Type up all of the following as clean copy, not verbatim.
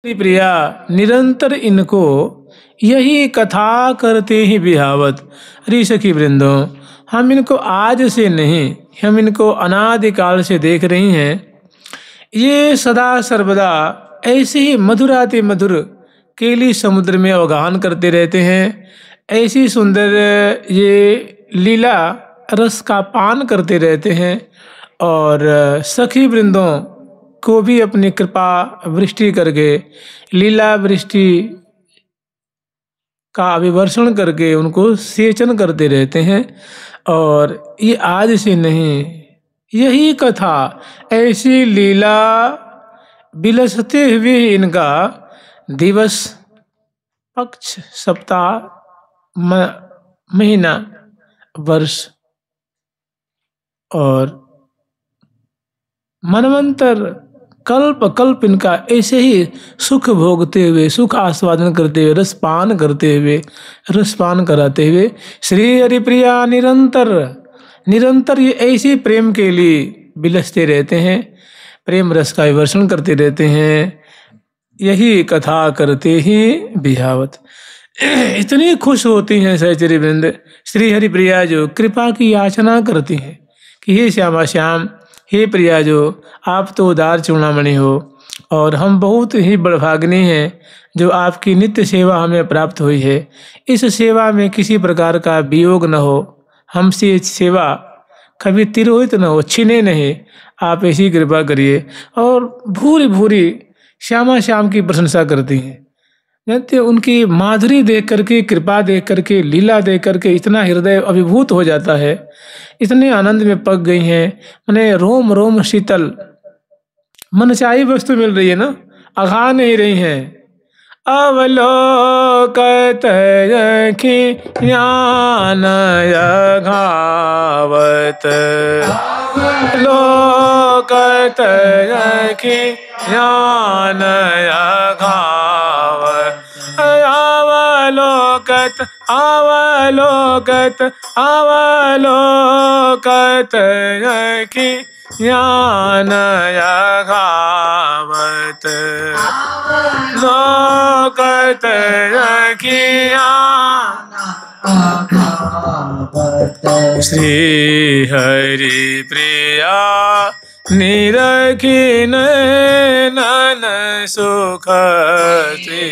प्रिया निरंतर इनको यही कथा करते ही बिहावत। री सखी वृंदो, हम इनको आज से नहीं, हम इनको अनादिकाल से देख रही हैं। ये सदा सर्वदा ऐसे ही मधुराति मधुर केली समुद्र में अवगाहन करते रहते हैं। ऐसी सुंदर ये लीला रस का पान करते रहते हैं और सखी वृंदों को भी अपनी कृपा वृष्टि करके, लीला वृष्टि का अभिवर्षण करके उनको सेचन करते रहते हैं। और ये आज से नहीं, यही कथा ऐसी लीला बिलसते हुए इनका दिवस, पक्ष, सप्ताह, महीना, वर्ष और मनवंतर कल्प कल्प इनका ऐसे ही सुख भोगते हुए, सुख आस्वादन करते हुए, रसपान करते हुए, रसपान कराते हुए श्री हरिप्रिया निरंतर निरंतर ये ऐसे प्रेम के लिए बिलसते रहते हैं, प्रेम रस का विवर्षण करते रहते हैं। यही कथा करते ही बिहावत। इतनी खुश होती हैं सहचरी वृंद श्री हरिप्रिया जो कृपा की याचना करती हैं कि हे श्यामा श्याम, हे प्रिया जो आप तो उदार चूड़ामणि हो और हम बहुत ही बड़भाग्नी हैं जो आपकी नित्य सेवा हमें प्राप्त हुई है। इस सेवा में किसी प्रकार का वियोग न हो, हमसे सेवा कभी तिरोहित न हो, छीने नहीं, आप ऐसी कृपा करिए। और भूरी भूरी श्यामा श्याम की प्रशंसा करती हैं। जानते उनकी माधुरी देख करके, कृपा देख करके, लीला देख करके इतना हृदय अभिभूत हो जाता है, इतने आनंद में पक गई हैं, माने रोम रोम शीतल, मनचाही वस्तु मिल रही है ना, अघा नहीं रही हैं। अवलोकत ज्ञान अघावत, लोकत ज्ञान अघावत, अवलोकत अवलोकत अवलोकत ज्ञान अघावत, लोकत श्री हरि प्रिया निरखिन नन सुख, श्री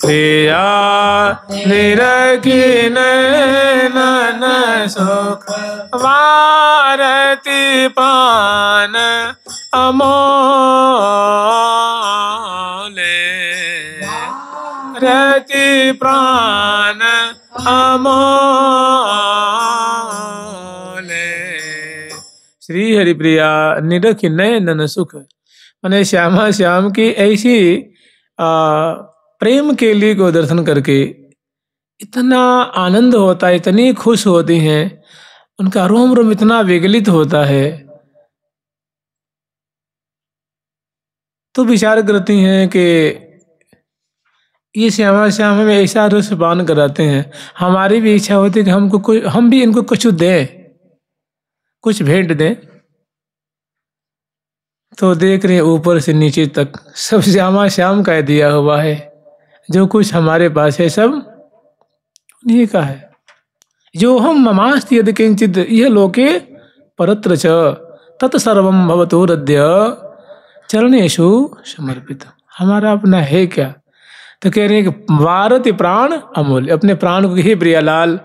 प्रिया निरखिन नन सुख, वारति पान अमोले, रति प्राण अमोले। श्री हरिप्रिया निरखिन नन सुख, माने श्यामा श्याम की ऐसी प्रेम के लिए को दर्शन करके इतना आनंद होता है, इतनी खुश होती हैं, उनका रोम रोम इतना विगलित होता है। तो विचार करती हैं कि ये श्यामा श्याम हमें ऐसा रस पान कराते हैं, हमारी भी इच्छा होती है कि हम भी इनको कुछ दें, कुछ भेंट दें। तो देख रहे हैं ऊपर से नीचे तक सब श्यामा श्याम का दिया हुआ है, जो कुछ हमारे पास है सब उन्हीं का है। जो हम ममास्ति यदि किंचित यह लोके परत्र च तत्सर्वं भवतो रद्य चरणेषु समर्पित। हमारा अपना है क्या? तो कह रहे हैं कि वारति प्राण अमूल्य, अपने प्राण को, हे प्रियालाल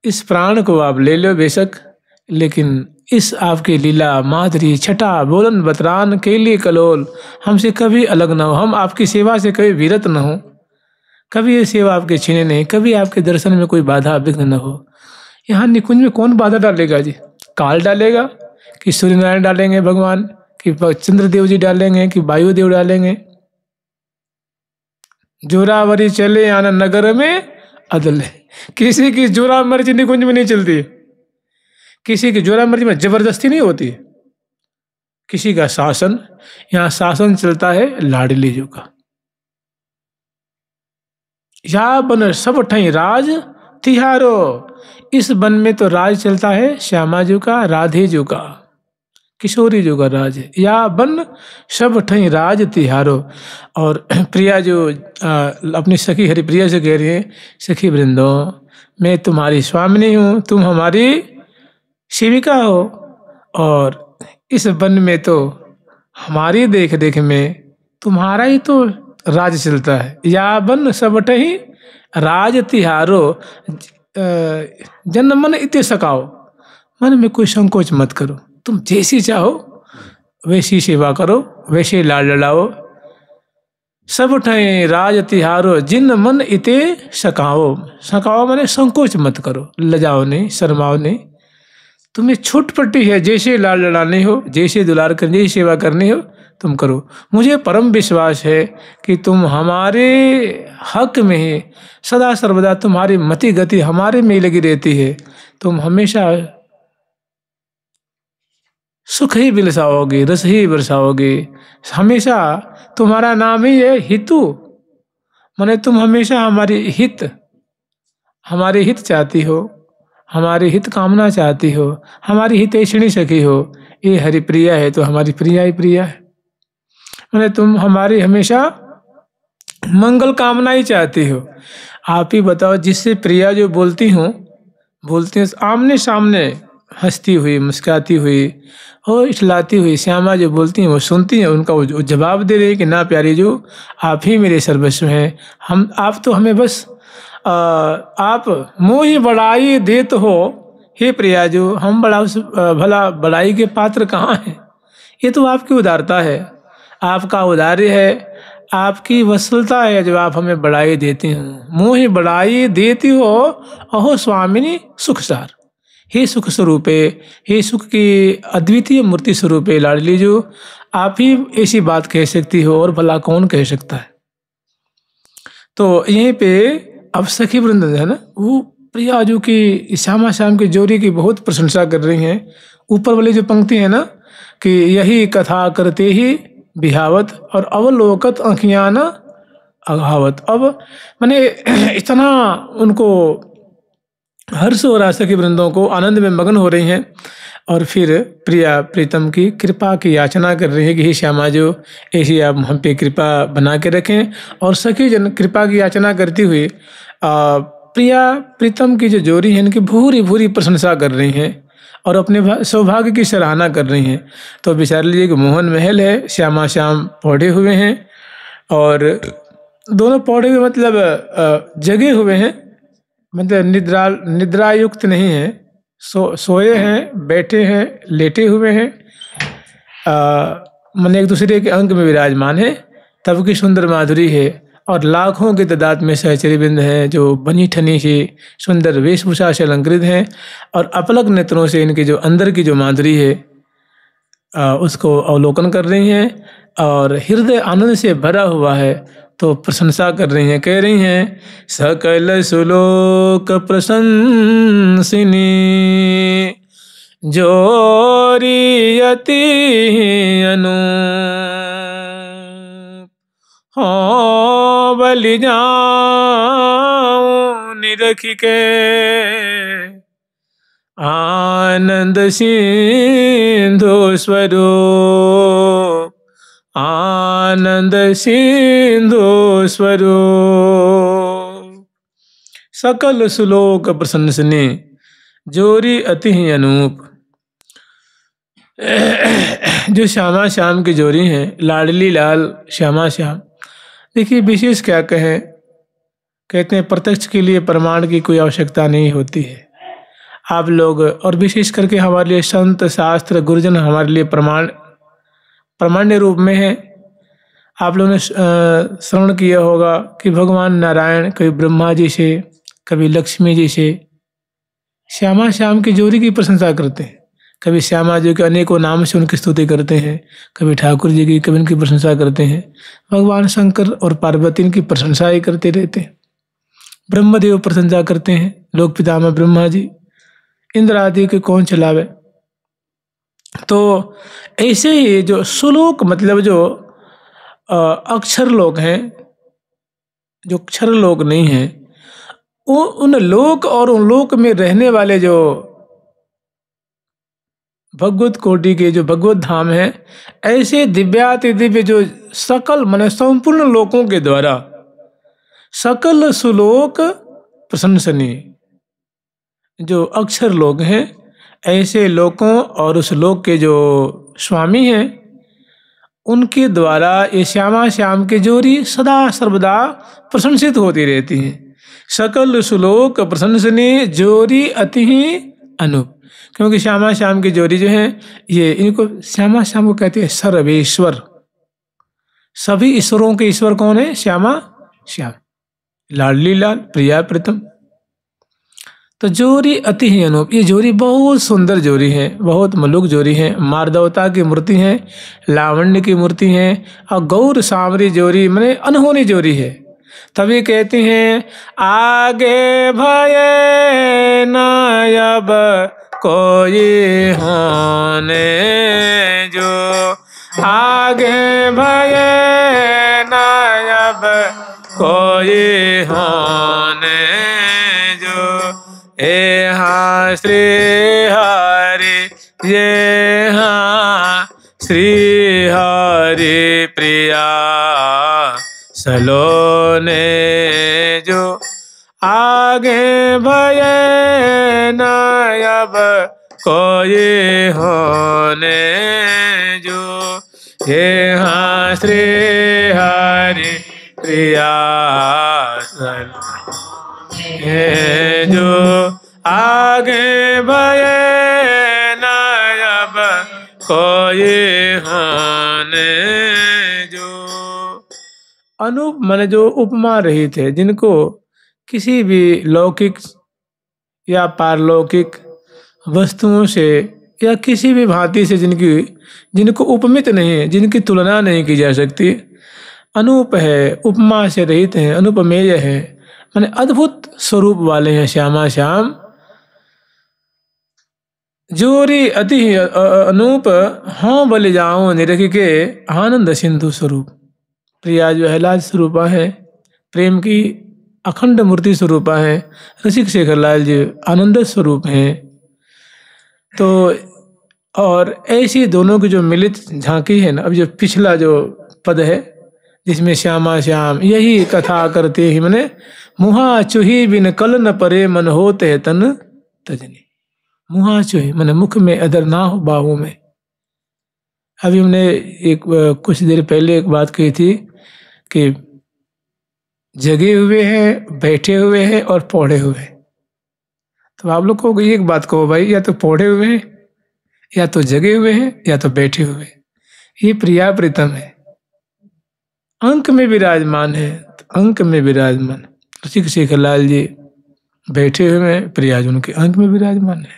इस प्राण को आप ले लो बेशक, लेकिन इस आपकी लीला माधुरी छटा बोलन बतरान केली कलोल हमसे कभी अलग न हो, हम आपकी सेवा से कभी विरत न हो, कभी ये सेवा आपके छीने नहीं, कभी आपके दर्शन में कोई बाधा विघ्न न हो। यहाँ निकुंज में कौन बाधा डालेगा जी? काल डालेगा कि सूर्य नारायण डालेंगे भगवान, कि चंद्रदेव जी डालेंगे, कि वायुदेव डालेंगे? जोरावरी चले आना नगर में अदल है। किसी की जोरा मर्जी निकुंज में नहीं चलती, किसी की जोरा मर्जी में जबरदस्ती नहीं होती, किसी का शासन, यहाँ शासन चलता है लाडली जी का। या बन सब ठई राज तिहारो, इस वन में तो राज चलता है श्यामा जी का, राधे जी का। किशोरी जो का राज है। या बन सब ठई राज तिहारो। और प्रिया जो अपनी सखी हरिप्रिया से कह रही है, सखी वृंदो मैं तुम्हारी स्वामिनी हूँ, तुम हमारी सेविका हो, और इस वन में तो हमारी देख देख में तुम्हारा ही तो राज चलता है। या बन सब ठई राज तिहारो, जन मन इते सकाओ, मन में कोई संकोच मत करो, तुम जैसी चाहो वैसी सेवा करो, वैसे लाड लड़ाओ। सब ठय राज तिहारो, जिन मन इते सकाओ। सकाओ माने संकोच मत करो, लजाओ नहीं, शर्माओ नहीं। तुम्हें छूट पट्टी है, जैसे लाड लड़ानी हो, जैसे दुलार करनी, जैसे सेवा करनी हो तुम करो। मुझे परम विश्वास है कि तुम हमारे हक में ही सदा सर्वदा तुम्हारी मति गति हमारे में ही लगी रहती है। तुम हमेशा सुख ही बिलसाओगे, रस ही बरसाओगे। हमेशा तुम्हारा नाम ही है हितु, माने तुम हमेशा हमारे हित चाहती हो, हमारे हित कामना चाहती हो, हमारी हितैषिणी सखी हो। ये हरिप्रिया है तो हमारी प्रिया ही प्रिया है, माने तुम हमारी हमेशा मंगल कामना ही चाहती हो। आप ही बताओ, जिससे प्रिया जो बोलती हैं आमने सामने, हंसती हुई, मुस्कुराती हुई और इठलाती हुई श्यामा जो बोलती हैं वो सुनती हैं, उनका वो जवाब दे रही है कि ना प्यारी जो आप ही मेरे सर्वस्व हैं। आप तो हमें बस आप मोह ही बड़ाई देत हो, हे प्रिया जो हम भला बड़ाई के पात्र कहाँ हैं। ये तो आपकी उदारता है, आपका औदार्य है, आपकी वत्सलता है जो आप हमें बढ़ाई देती हो। मोह ही बढ़ाई देती हो अहो स्वामिनी सुखसार। हे सुख स्वरूपे, हे सुख की अद्वितीय मूर्ति स्वरूपे लाडली जो आप ही ऐसी बात कह सकती हो, और भला कौन कह सकता है। तो यहीं पे अब सखी वृंद है ना, वो प्रिया जो की श्यामा श्याम की जोड़ी की बहुत प्रशंसा कर रही हैं। ऊपर वाली जो पंक्ति है ना कि यही कथा करते ही बिहावत और अवलोकत आँखियाँ न अघावत। अब मैंने इतना उनको हर्ष हो रहा, सखी वृंदों को आनंद में मगन हो रही हैं, और फिर प्रिया प्रीतम की कृपा की याचना कर रही है कि हे श्यामा जो ऐसी आप हम पे कृपा बना के रखें। और सखी जन कृपा की याचना करती हुई प्रिया प्रीतम की जो जोड़ी है इनकी भूरी भूरी प्रशंसा कर रही हैं और अपने सौभाग्य की सराहना कर रही हैं। तो विचार लीजिए कि मोहन महल है, श्यामा श्याम पौधे हुए हैं, और दोनों पौधे हुए मतलब जगे हुए हैं, मतलब निद्रा युक्त नहीं है, सोए हैं, बैठे हैं, लेटे हुए हैं, मन एक दूसरे के अंग में विराजमान है। तब की सुंदर माधुरी है, और लाखों की तादाद में सहचरी बिंद हैं जो बनी ठनी सी सुंदर वेशभूषा से अलंकृत हैं, और अपलक नेत्रों से इनकी जो अंदर की जो माधुरी है उसको अवलोकन कर रही हैं, और हृदय आनंद से भरा हुआ है। तो प्रशंसा कर रही हैं, कह रही हैं सकल सुलोक प्रशंसिनी जोरियति अनूप हो बलि जाऊं निरख के आनंद सिंधु स्वरूप आनंद सिंधु स्वरूप। सकल सुलोक प्रशंसनी जोरी अति ही अनूप। जो श्यामा श्याम की जोड़ी हैं, लाडली लाल श्यामा श्याम, देखिए विशेष क्या कहें, कहते हैं प्रत्यक्ष के लिए प्रमाण की कोई आवश्यकता नहीं होती है। आप लोग और विशेष करके हमारे लिए संत शास्त्र गुरुजन हमारे लिए प्रमाण्य रूप में है। आप लोगों ने श्रवण किया होगा कि भगवान नारायण कभी ब्रह्मा जी से, कभी लक्ष्मी जी से श्यामा श्याम की जोड़ी की प्रशंसा करते हैं। कभी श्यामा जी के अनेकों नाम से उनकी स्तुति करते हैं, कभी ठाकुर जी की, कभी उनकी प्रशंसा करते हैं। भगवान शंकर और पार्वती इनकी प्रशंसा ही करते रहते हैं। ब्रह्मदेव प्रशंसा करते हैं, लोक पितामह ब्रह्मा जी, इंद्र आदि के कौन चलावे। तो ऐसे ही जो सुलोक मतलब जो अक्षर लोक हैं, जो अक्षर लोक नहीं हैं, उन लोक और उन लोक में रहने वाले जो भगवत कोटि के जो भगवत धाम है, ऐसे दिव्याति दिव्य जो सकल माने संपूर्ण लोकों के द्वारा सकल सुलोक प्रशंसनीय जो अक्षर लोग हैं, ऐसे लोकों और उस लोक के जो स्वामी हैं, उनके द्वारा ये श्यामा श्याम की जोरी सदा सर्वदा प्रशंसित होती रहती हैं। सकल सुलोक प्रशंसनीय जोरी अति ही अनूप, क्योंकि श्यामा श्याम की जोड़ी जो है, ये इनको श्यामा श्याम को कहते हैं सर्वेश्वर। सभी ईश्वरों के ईश्वर कौन है? श्यामा श्याम, लाडली लाल, प्रिया प्रीतम। तो जोरी अति ही अनूप, ये जोरी बहुत सुंदर जोरी है, बहुत मलुक जोरी है। मार्दवता की मूर्ति है, लावण्य की मूर्ति है, और गौर सांवरी जोरी माने अनहोनी जोरी है। तभी कहते हैं आगे भये न अब कोई होने जो, आगे भये न अब कोई होने जो, यहाँ श्री हरि ये हाँ श्री हरि प्रिया सलोने जो, आगे भये न अब कोई होने जो, ये हाँ श्री हरि प्रिया सलोने जो, आगे भये न अब कोई होने जो। अनूप माने जो उपमा रहित है, जिनको किसी भी लौकिक या पारलौकिक वस्तुओं से या किसी भी भांति से जिनको उपमित नहीं है, जिनकी तुलना नहीं की जा सकती, अनूप है, उपमा से रहित है, अनुपमेय है, माने अद्भुत स्वरूप वाले हैं श्यामा श्याम। जोरी अति अनूप हों बलि जाऊं निरख के आनंद सिंधु स्वरूप। प्रिया जो है लाज स्वरूपा है, प्रेम की अखंड मूर्ति स्वरूपा है। रसिक शेखर लाल जी आनंद स्वरूप हैं। तो और ऐसी दोनों की जो मिलित झांकी है ना, अब जो पिछला जो पद है जिसमें श्यामा श्याम यही कथा करते ही मने मुहा चुही बिन कल न परे मन होते तन तजनी। मुहा चुही मने मुख में अदर ना हो बाहों में। अभी हमने कुछ देर पहले एक बात कही थी कि जगे हुए हैं, बैठे हुए हैं और पौड़े हुए हैं। तो आप लोग को एक बात कहो भाई, या तो पौड़े हुए हैं, या तो जगे हुए हैं, या तो बैठे हुए हैं। ये प्रिया प्रीतम है, अंक में विराजमान है, तो अंक में विराजमान। रसिक शेखर लाल जी बैठे हुए हैं, प्रिया जी उनके अंक में विराजमान है।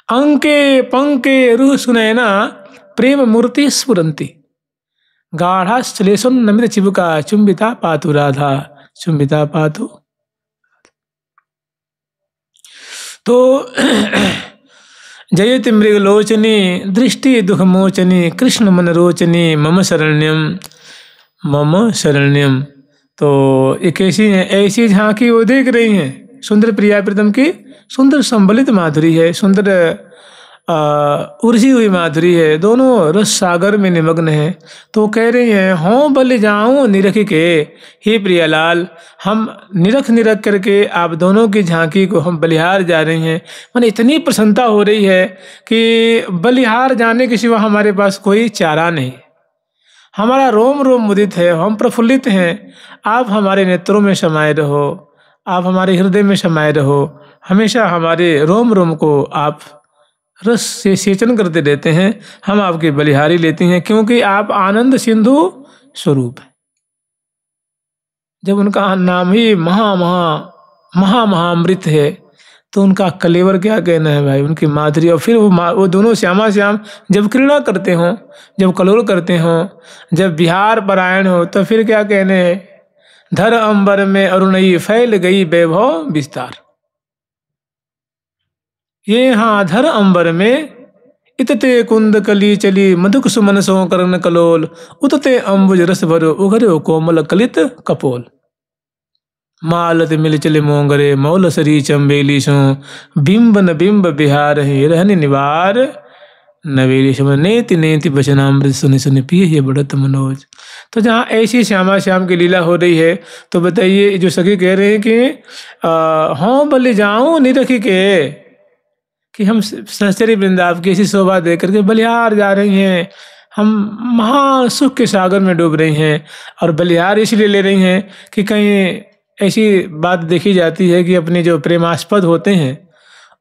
अंके पंके रूह सुनैना प्रेम मूर्ति स्फुरंती, गाढ़ाश्लेषम नमित चिबुका चुंबिता पातु राधा, चुंबिता पातु। तो जयति मृगलोचनी दृष्टि दुख मोचनी कृष्ण मन रोचनी मम शरण्यम। तो एक ऐसी झांकी वो देख रही हैं, सुंदर प्रिया प्रीतम की सुंदर संबलित माधुरी है, सुंदर उर्जी हुई माधुरी है, दोनों रस सागर में निमग्न है। तो कह रही हैं हों बलि जाऊं निरख के, हे प्रियालाल हम निरख निरख करके आप दोनों की झांकी को हम बलिहार जा रही हैं। माने इतनी प्रसन्नता हो रही है कि बलिहार जाने के सिवा हमारे पास कोई चारा नहीं। हमारा रोम रोम मुदित है, हम प्रफुल्लित हैं। आप हमारे नेत्रों में समाये रहो, आप हमारे हृदय में समाये रहो, हमेशा हमारे रोम रोम को आप रस से सेचन करते रहते हैं। हम आपकी बलिहारी लेती हैं, क्योंकि आप आनंद सिंधु स्वरूप है। जब उनका नाम ही महामहामृत है, तो उनका कलेवर क्या कहना है भाई, उनकी माधुरी। और फिर वो दोनों श्यामा श्याम जब क्रीड़ा करते हों, जब कलोल करते हों, जब बिहार परायण हो, तो फिर क्या कहने हैं, धर अंबर में अरुणई फैल गई वैभव विस्तार। ये हाँ धर अंबर में इतते कुंद कली चली मधुक सुमन सो करण कलोल, उतते अम्बुज रस भरो उघरो कोमल कलित कपोल। मालत मिल चले मोंगरे मौल सरी चंबेली सो बिंब न बिंब बिहार ही रहने निवार नवेली सो नेति नेति वचनामृत सुनि सुनि पिए ये बढ़त मनोज। तो जहाँ ऐसी श्यामा श्याम की लीला हो रही है तो बताइए जो सखी कह रहे हैं कि हाँ बलि जाऊं नहीं रखी के कि हम सहचरी वृंदावन की ऐसी शोभा दे करके बलिहार जा रही हैं, हम महा सुख के सागर में डूब रही हैं। और बलिहार इसलिए ले रही हैं कि कहीं ऐसी बात देखी जाती है कि अपने जो प्रेमास्पद होते हैं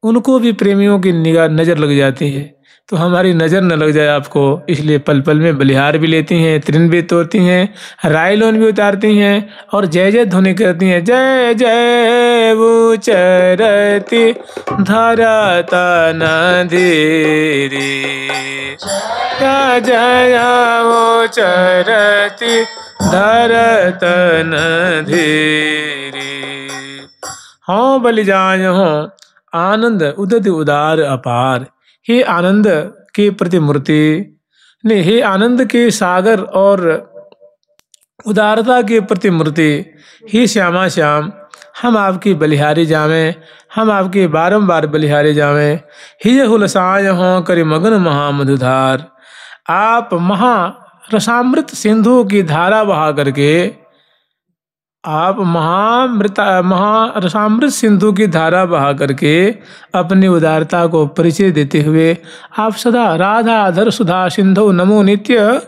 उनको भी प्रेमियों की निगाह नज़र लग जाती है, तो हमारी नज़र न लग जाए आपको, इसलिए पल पल में बलिहार भी लेती हैं, तृण भी तोड़ती हैं, रायलोन भी उतारती हैं और जय जय ध्वनि करती हैं। जय जय वो चरती धरता नधीरी, जय जय वो चरती धरत नधीरी। हाँ बलि जाय हो आनंद उदत उदार अपार, हे आनंद के प्रतिमूर्ति ने, हे आनंद के सागर और उदारता के प्रतिमूर्ति, हे श्यामा श्याम हम आपकी बलिहारी जावें, हम आपके बारंबार बलिहारी जावें। हिय हुलसाय हों करि मगन महामधुधार, आप महा रसामृत सिंधु की धारा बहा करके, आप महारसामृत सिंधु की धारा बहा करके अपनी उदारता को परिचय देते हुए आप सदा राधा धर सुधा सिंधु नमो नित्य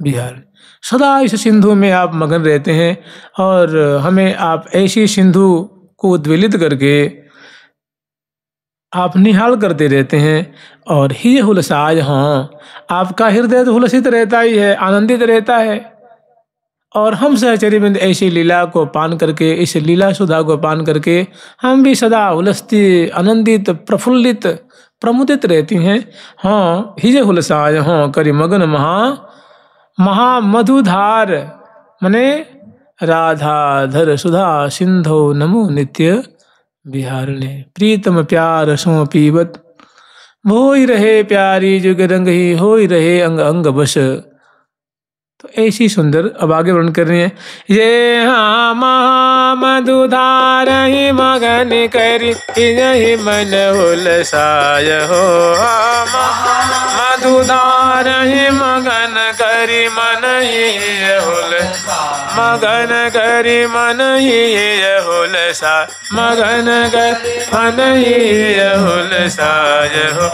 बिहार, सदा इस सिंधु में आप मगन रहते हैं और हमें आप ऐसी सिंधु को उद्वेलित करके आप निहाल करते रहते हैं। और ही हुलसाय हाँ, आपका हृदय तो हुलसित रहता ही है, आनंदित रहता है। और हम सहचरी बिंद ऐसी लीला को पान करके, इस लीला सुधा को पान करके हम भी सदा उलसती आनंदित प्रफुल्लित प्रमुदित रहती हैं। हाँ हिज हुलसाय हाँ करि मगन महामधुधार, मने राधा धर सुधा सिंधो नमो नित्य बिहारणे। प्रीतम प्यार सो पीवत होई रहे प्यारी जुग रंग ही, होई रहे अंग अंग बस। तो ऐसी सुंदर अब आगे वर्णन कर रही हैं। ये हाँ महामधुधार ही मगन करी ही मन हुलसाय हो, मधुधार ही मगन करी मन ही हुल, मगन करी मन ही हुलसाय, मगन करी मन ही हुलसाय हो।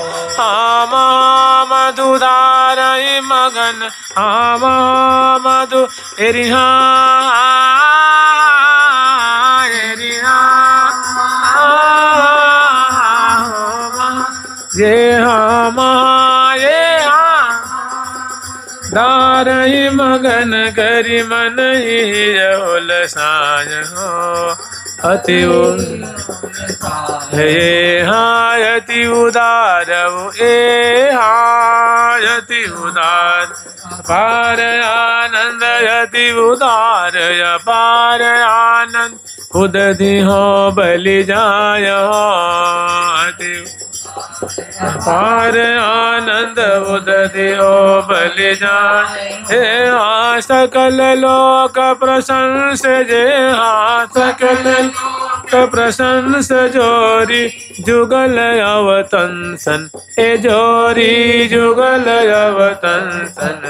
मधुधार ही मगन मधु एरिहा ये हम ये दार ही मगन करी मन ही हुलसाय हो। अति हे हायति उदार ए हायति उदार पार आनंद यति उदार पार आनंद खुद दिहो बलि जाय हो। पार आनंद उदति हो बलि जाय हे सकल लोक प्रशंस जे सकल लोक प्रशंस जोरी जुगल अवतंसन ए जोरी जुगल अवतंसन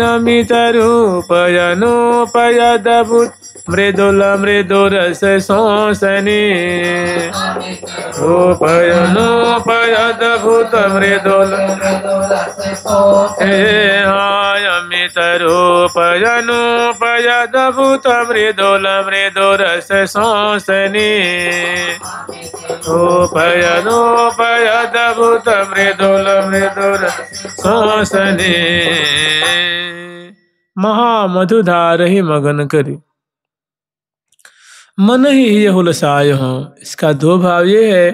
अमित रूप अनूपयद्भुत मृदुल मृदुरस शोषणी रूप अनूपयद्भुत मृदुल अमित रूप अनूपयद्भुत मृदुल मृदुरस शोषणी रूप अनूपयद्भुत मृदुल मृदुर शोषणी महामधुधार ही मगन करी मन ही ये हुलसाय हो। इसका दो भाव ये है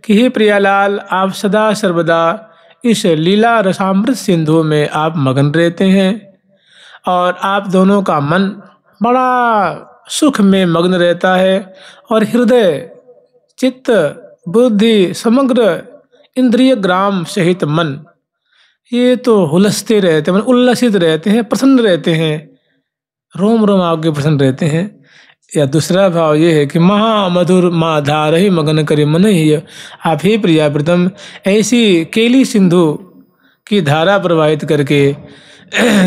कि हे प्रियालाल आप सदा सर्वदा इस लीला रसामृत सिंधु में आप मगन रहते हैं और आप दोनों का मन बड़ा सुख में मग्न रहता है और हृदय चित्त बुद्धि समग्र इंद्रिय ग्राम सहित मन ये तो हुलसते रहते हैं, उल्लसित रहते हैं, प्रसन्न रहते हैं, रोम रोम आपके प्रसन्न रहते हैं। या दूसरा भाव ये है कि महामधुर माधार ही मगन करे मन ही। आप ही प्रिया प्रीतम ऐसी केली सिंधु की धारा प्रवाहित करके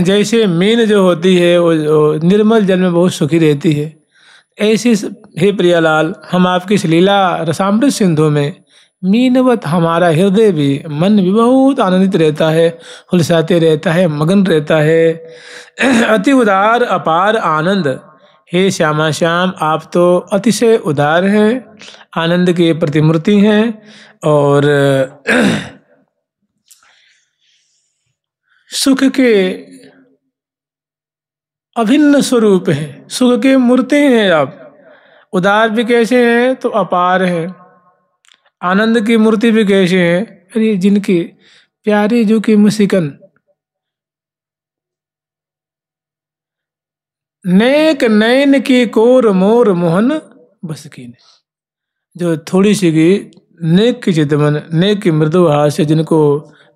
जैसे मीन जो होती है वो निर्मल जल में बहुत सुखी रहती है, ऐसी हे प्रियालाल हम आपकी इस लीला रसामृत सिंधु में मीनवत हमारा हृदय भी मन भी बहुत आनंदित रहता है, हुलसाते रहता है, मगन रहता है। अति उदार अपार आनंद हे श्यामा श्याम, आप तो अतिशय उदार हैं, आनंद की प्रतिमूर्ति हैं और सुख के अभिन्न स्वरूप हैं, सुख के मूर्ति हैं आप। उदार भी कैसे हैं तो अपार हैं, आनंद की मूर्ति भी कैसे हैं, अरे जिनकी प्यारी जो कि मुस्कान नेक नैन की कोर मोर मोहन बस की, जो थोड़ी सी की नेक की चितमन, नेक की मृदु हास्य, जिनको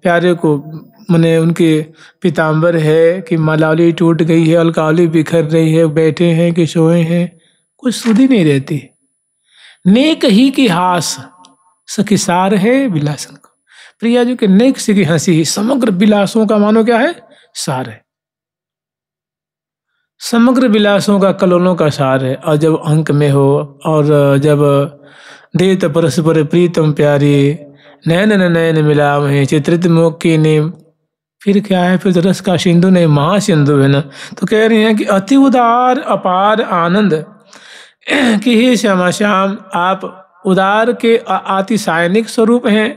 प्यारे को मने उनके पीताम्बर है कि मलावली टूट गई है, अलकावली बिखर रही है, बैठे हैं कि सोए हैं, कुछ सुधी नहीं रहती। नेक ही की हास सखी सार है विलासन को। प्रिया जी के नेक से की हंसी ही समग्र विलासों का मानो क्या है, सार है, समग्र विलासों का कलोलों का सार है। और जब अंक में हो और जब देत परस्पर प्रीतम प्यारी नयन नयन मिला वहीं चित्रित मुख की नेम, फिर क्या है, फिर तो रस का सिंधु नहीं महासिंधु है ना। तो कह रही हैं कि अति उदार अपार आनंद कि हे श्यामा श्याम, आप उदार के अतिशायनिक स्वरूप हैं,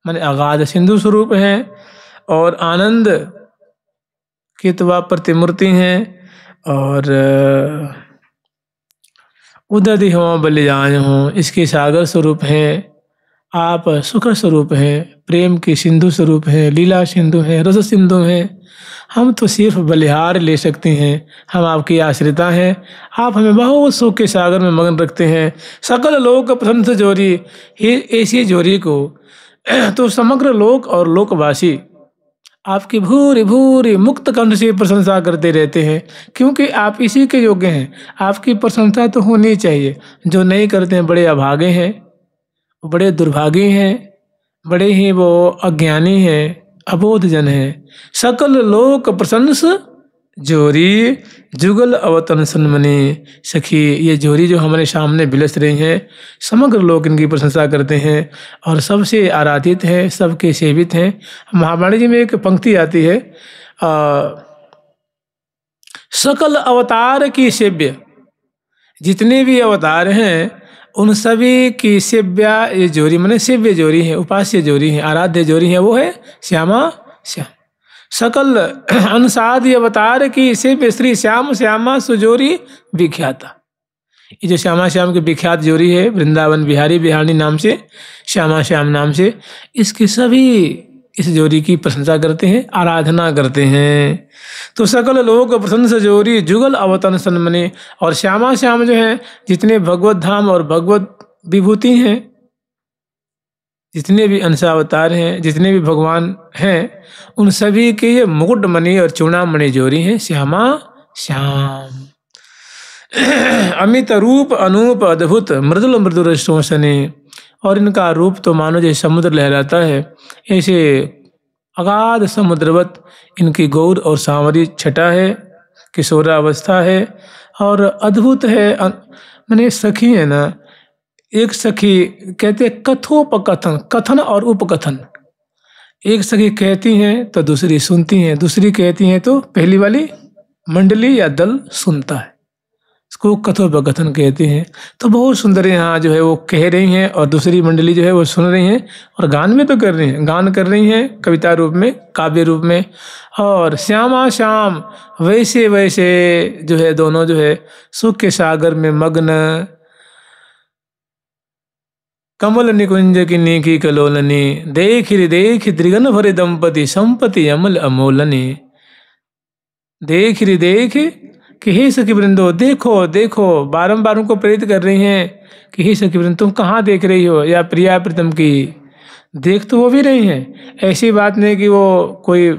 माने अगाध सिंधु स्वरूप हैं, और आनंद की तो आप प्रतिमूर्ति हैं, और उदधि हो बलिदान हो इसके सागर स्वरूप हैं। आप सुख स्वरूप हैं, प्रेम के सिंधु स्वरूप हैं, लीला सिंधु हैं, रस सिंधु हैं। हम तो सिर्फ बलिहार ले सकते हैं, हम आपकी आश्रिता हैं। आप हमें बहुत सुख के सागर में मगन रखते हैं। सकल लोक प्रशंस जोरी, ऐसी जोरी को तो समग्र लोक और लोकवासी आपकी भूरी भूरी मुक्त कंठ से प्रशंसा करते रहते हैं, क्योंकि आप इसी के योग्य हैं। आपकी प्रशंसा तो होनी चाहिए, जो नहीं करते हैं बड़े अभागे हैं, बड़े दुर्भागी हैं, बड़े ही वो अज्ञानी हैं, अबोध जन हैं। सकल लोक प्रशंस जोरी जुगल अवतन सन्मनी सखी, ये जोरी जो हमारे सामने बिलस रही हैं, समग्र लोग इनकी प्रशंसा करते हैं और सबसे आराधित हैं, सबके सेवित हैं। महावाणी जी में एक पंक्ति आती है, सकल अवतार की सेव्य, जितने भी अवतार हैं उन सभी की सेव्या ये जोरी, माने सेव्य जोरी है, उपास्य जोरी है, आराध्य जोरी है, वो है श्यामा श्याम। सकल अनुसाद अवतार की सेव्य श्री श्याम श्यामा सुजोरी विख्याता। ये जो श्यामा श्याम की विख्यात जोरी है, वृंदावन बिहारी बिहारी नाम से, श्यामा श्याम नाम से, इसकी सभी इस जोरी की प्रशंसा करते हैं, आराधना करते हैं। तो सकल लोक प्रशंस जोरी जुगल अवतन सन्मनी, और श्यामा श्याम जो है जितने भगवत धाम और भगवत विभूति हैं, जितने भी अंशावतार हैं, जितने भी भगवान हैं, उन सभी के ये मुकुट मणि और चूड़ामणि जोरी हैं श्यामा श्याम। अमित रूप अनूप अद्भुत मृदुल मृदुल शोषणे, और इनका रूप तो मानो जैसे समुद्र लहराता है, ऐसे अगाध समुद्रवत इनकी गौर और सांवरी छटा है, किशोरावस्था है और अद्भुत है। मैंने सखी है ना, एक सखी कहते कथोपकथन, कथन और उपकथन। एक सखी कहती हैं तो दूसरी सुनती हैं, दूसरी कहती हैं तो पहली वाली मंडली या दल सुनता है, इसको कथोपकथन कहते हैं। तो बहुत सुंदर यहाँ जो है वो कह रही हैं और दूसरी मंडली जो है वो सुन रही हैं, और गान में तो कर रही हैं, गान कर रही हैं कविता रूप में, काव्य रूप में। और श्यामा श्याम वैसे वैसे जो है दोनों जो है सुख के सागर में मग्न, कमल निकुंज की नीकी कलोलनी, देख त्रिगन भरे दंपति संपति अमल अमोलनी। देख कि हे सखी वृंदो, देखो देखो, बारंबार उनको प्रेरित कर रही हैं कि हे सखी वृंद तुम कहाँ देख रही हो, या प्रिया प्रीतम की देख तो वो भी रही हैं। ऐसी बात नहीं कि वो कोई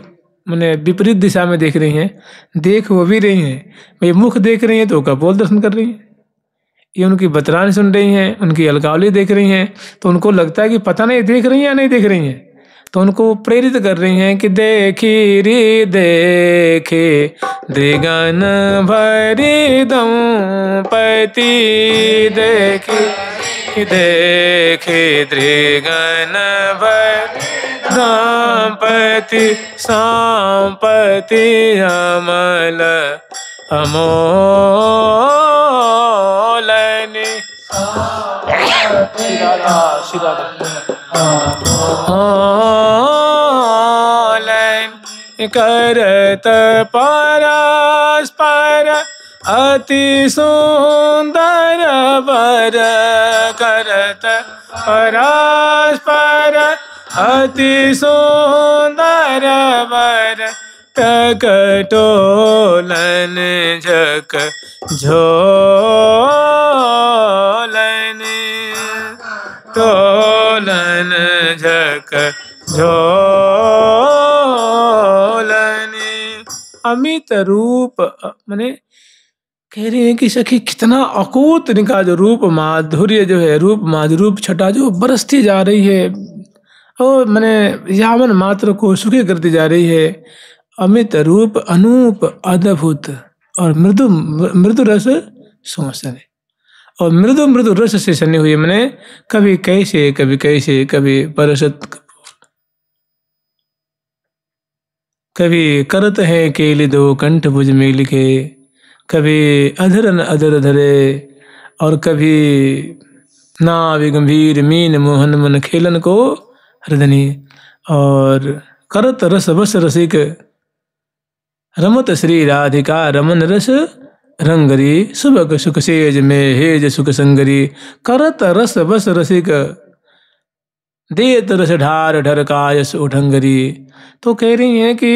मैंने विपरीत दिशा में देख रही हैं, देख वो भी रही हैं। भाई मुख देख रही हैं तो कपोल दर्शन कर रही हैं, ये उनकी बतरान सुन रही हैं, उनकी अलकावली देख रही हैं, तो उनको लगता है कि पता नहीं देख रही हैं या नहीं देख रही हैं, तो उनको प्रेरित कर रही हैं कि देखी रे देखे दृगन भरी दंपति, देखी देखे दृगन भरी दंपति, संपति अमल अमोलनि। करत परस्पर अति सुंदर वर, करत परस्पर अति सुंदर वर, टकटोलन झक झोलन, टोलन झक झोलन। अमित रूप माने कह रही है कि सखी कितना अकूत इनका जो रूप माधुर्य जो है, रूप माधुर्य रूप छटा जो बरसती जा रही है और मैंने यावन मात्र को सुखी करती जा रही है। अमित रूप अनूप अद्भुत और मृदु मृदु रस सोसने, और मृदु मृदु रस से सनी हुई मैंने कभी कैसे कभी कैसे, कभी परसत कभी करत है केली दो कंठ भुज में लिखे, कभी अधरन अधर धरे, और कभी नावि गंभीर मीन मोहन मन खेलन को हृदनी, और करत रस बस रसिक रमत श्री राधिका रमन रस रंगरी, सुबक सुख सेज में हेज सुख संगरी, करत रस बस रसिक देत रस ढार ढरकायस उठंगरी। तो कह रही हैं कि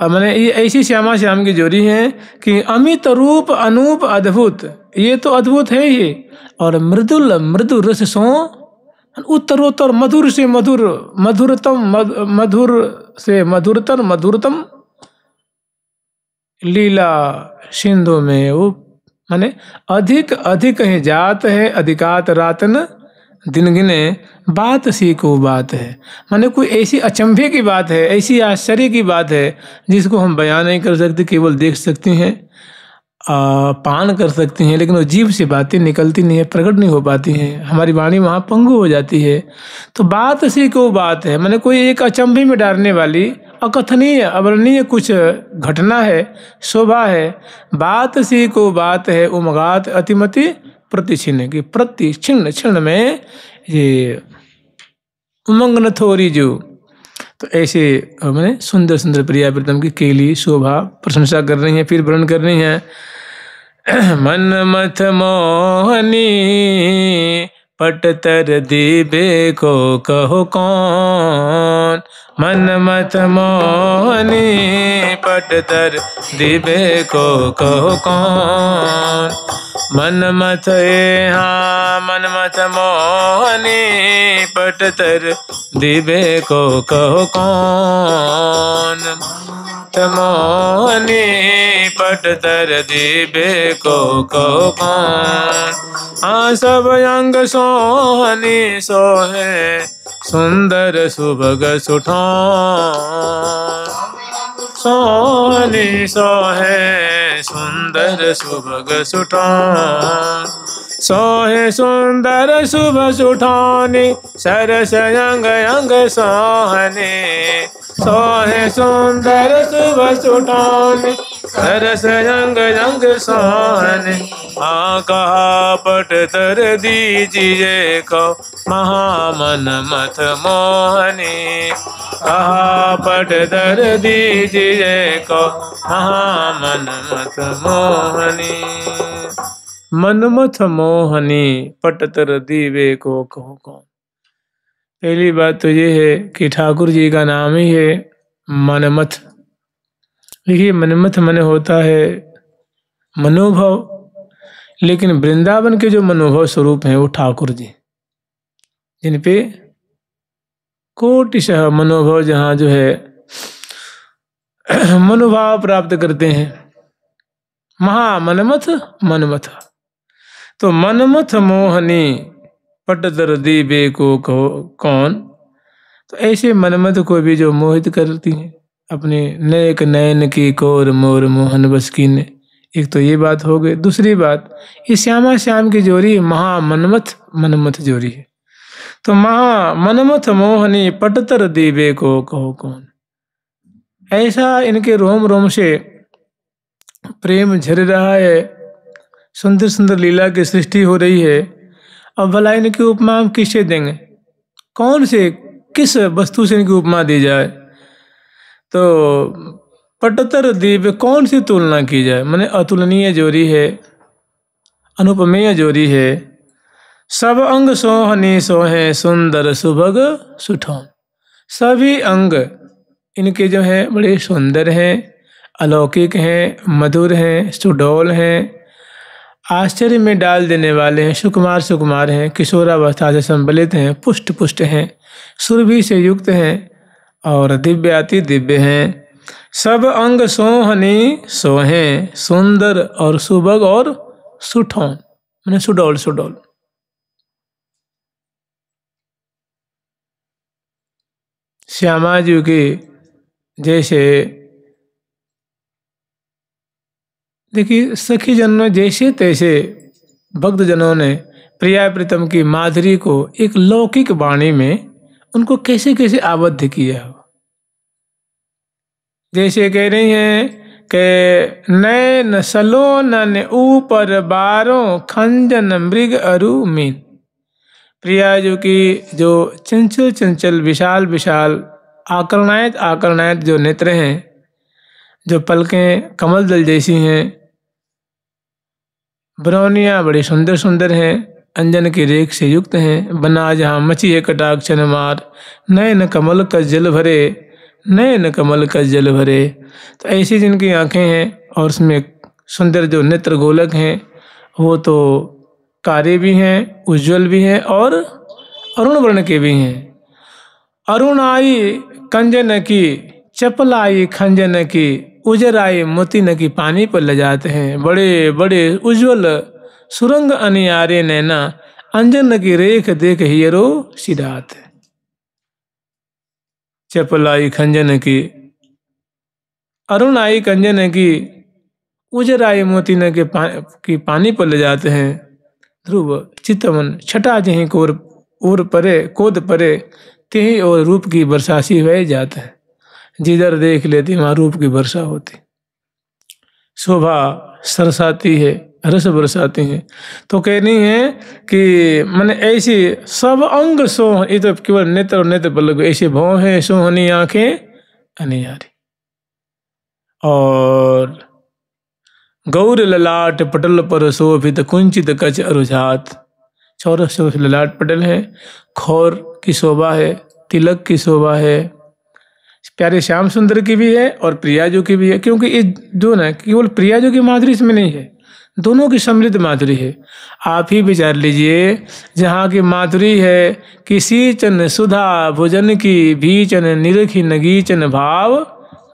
मैंने ये ऐसी श्यामा श्याम की जोड़ी है कि अमित रूप अनूप अद्भुत, ये तो अद्भुत है ही, और मृदुल मृदु रस सो उत्तरोत्तर मधुर से मधुर, मधुरतम मधुर से मधुरतर मधुरतम लीला सिंधु में वो माने अधिक अधिक है जात है, अधिकात रातन दिन गिने बात सी को बात है। माने कोई ऐसी अचंभे की बात है, ऐसी आश्चर्य की बात है जिसको हम बयान नहीं कर सकते, केवल देख सकते हैं, पान कर सकते हैं, लेकिन वो जीभ से बातें निकलती नहीं है, प्रकट नहीं हो पाती हैं, हमारी वाणी वहाँ पंगु हो जाती है। तो बात सी को बात है, माने कोई एक अचंभे में डालने वाली अकथनीय अवर्णनीय कुछ घटना है, शोभा है। बात सी को बात है उमगात अतिमति प्रतिछिन्न की, प्रति छिन्न छिन्न में ये उमंग न थोरी जो। तो ऐसे मैंने सुंदर सुंदर प्रिया प्रीतम की केली शोभा प्रशंसा कर रही हैं, फिर वर्णन कर रही हैं। मन मथ मोहनी पटतर दीबे को कहो कौन, मन मथ मोहनी पटतर दीबे को कहो कौन, मन मथ हाँ मन मथ मोहनी पटतर दीबे को कहो कौन, मोहनी पटतर दीबे को कहो कौन। हाँ सब अंग सोहनी सोहे सुंदर सुभग सुठान, सोहनी सोहे सुंदर सुभग सुठान, सोहे सुंदर शुभ सुठानी सरस अंग अंग सोहनी, सोहे सुंदर शुभ सुठानी सरस अंग अंग सोहनी। हाँ कहा पटतर दीजिए को महामन मथ मोहनी, कहा पटतर दीजिए को महामन मथ मोहनी, मनमथ मोहनी पटतर दीवे को कहो कौन। पहली बात तो ये है कि ठाकुर जी का नाम ही है मनमथ। देखिए मनमथ माने होता है मनोभव, लेकिन वृंदावन के जो मनोभव स्वरूप हैं वो ठाकुर जी, जिन पे कोटिशः मनोभव जहाँ जो है मनोभाव प्राप्त करते हैं। महामनमथ मनमथ, तो मनमथ मोहनी पटतर दीबे को कौन। तो ऐसे मनमथ को भी जो मोहित करती हैं अपने नेक नयन की कोर मोर मोहन बस कीने। एक तो ये बात हो गई। दूसरी बात, ये श्यामा श्याम की जोड़ी महा मनमथ मनमथ जोड़ी है। तो महा मनमथ मोहनी पटतर दीबे को कहो कौन। ऐसा इनके रोम रोम से प्रेम झर रहा है, सुंदर सुंदर लीला की सृष्टि हो रही है। अब भला इनकी उपमा हम किससे देंगे, कौन से किस वस्तु से इनकी उपमा दी जाए। तो पटतर दीप कौन सी तुलना की जाए, माने अतुलनीय जोड़ी है, अनुपमेय जोड़ी है। सब अंग सोहनी सोहे सुंदर सुभग सुठौन। सभी अंग इनके जो हैं बड़े सुंदर हैं, अलौकिक हैं, मधुर हैं, सुडौल हैं, आश्चर्य में डाल देने वाले हैं, सुकुमार सुकुमार हैं, किशोरावस्था से संबलित हैं, पुष्ट पुष्ट हैं, सुरभि से युक्त हैं और दिव्याति दिव्य हैं। सब अंग सोहनी सोहें सुंदर और सुभग और सुठौन, माने सुडौल सुडौल। श्यामा जी के जैसे देखिए सखी जनों जैसे तैसे भक्त जनों ने प्रिया प्रीतम की माधुरी को एक लौकिक वाणी में उनको कैसे कैसे आबद्ध किया हो। जैसे कह रही हैं कि नैन सलोनन ऊपर बारों खंजन मृग अरु मीन। प्रिया जी की जो चंचल चंचल विशाल विशाल आकर्णायत आकर्णायत जो नेत्र हैं, जो पलकें कमल दल जैसी हैं, बरौनियाँ बड़ी सुंदर सुंदर हैं, अंजन की रेख से युक्त हैं, बना जहाँ मची है कटाक्ष मार, नयन कमल का जल भरे, नयन कमल का जल भरे। तो ऐसी जिनकी आंखें हैं और उसमें सुंदर जो नेत्र गोलक हैं वो तो कारे भी हैं, उज्जवल भी हैं और अरुण वर्ण के भी हैं। अरुण आई कंजन की, चपल आई खंजन की, उजर आई मोती न की पानी पर ले जाते हैं। बड़े बड़े उज्जवल सुरंग अनियारे नैना, अंजन की रेख देख हियरो सिरात। चपल आई खंजन की, अरुण आई कंजन की, उजर आई मोती न की पानी पर ले जाते हैं। ध्रुव चितवन छटा जहीं कोर परे कोद परे, तेही और रूप की बरसासी बह जाते हैं। जिधर देख लेती वहां रूप की वर्षा होती, शोभा सरसाती है, रस बरसाती है। तो कहनी है कि मन ऐसी सब अंग सोह, ये तो केवल नेत्र और नेत्र पलक, ऐसे भौं है सोहनी आंखें अनियारी। और गौर ललाट पटल पर शोभित कुंचित कच अरुझात। चौरस चौरस ललाट पटल है, खौर की शोभा है, तिलक की शोभा है, प्यारे श्याम सुंदर की भी है और प्रियाजू की भी है। क्योंकि ये जो ना केवल प्रियाजू की माधुरी इसमें नहीं है, दोनों की सम्मिलित माधुरी है। आप ही विचार लीजिए, जहाँ की माधुरी है किसी चन सुधा भोजन की, भीचन निरखी नगीचन भाव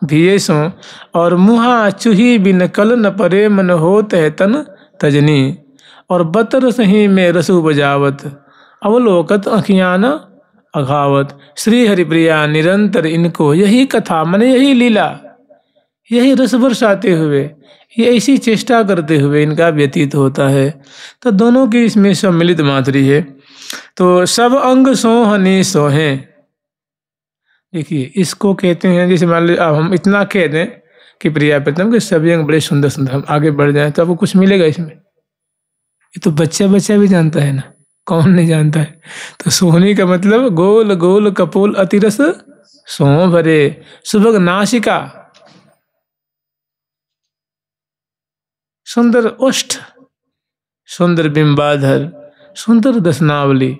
भीसो, और मुहा चूही बिन कल न परे मन होत है तन तजनी, और बतर सही में रसु बजावत अवलोकत अखियान अघावत। श्री हरिप्रिया निरंतर इनको यही कथा माने यही लीला, यही रस बरसाते हुए, ये ऐसी चेष्टा करते हुए इनका व्यतीत होता है। तो दोनों की इसमें सम्मिलित माधुरी है। तो सब अंग सोहनी सोहें, देखिए इसको कहते हैं, जैसे मान लीजिए अब हम इतना कह दें कि प्रिया प्रीतम के सभी अंग बड़े सुंदर सुंदर, हम आगे बढ़ जाएं तो आपको कुछ मिलेगा इसमें। ये तो बच्चा बच्चा भी जानता है ना, कौन नहीं जानता है। तो सोहनी का मतलब गोल गोल कपोल अतिरस सो भरे, सुभग नासिका, सुंदर ओष्ठ, सुंदर बिंबाधर, सुंदर दसनावली,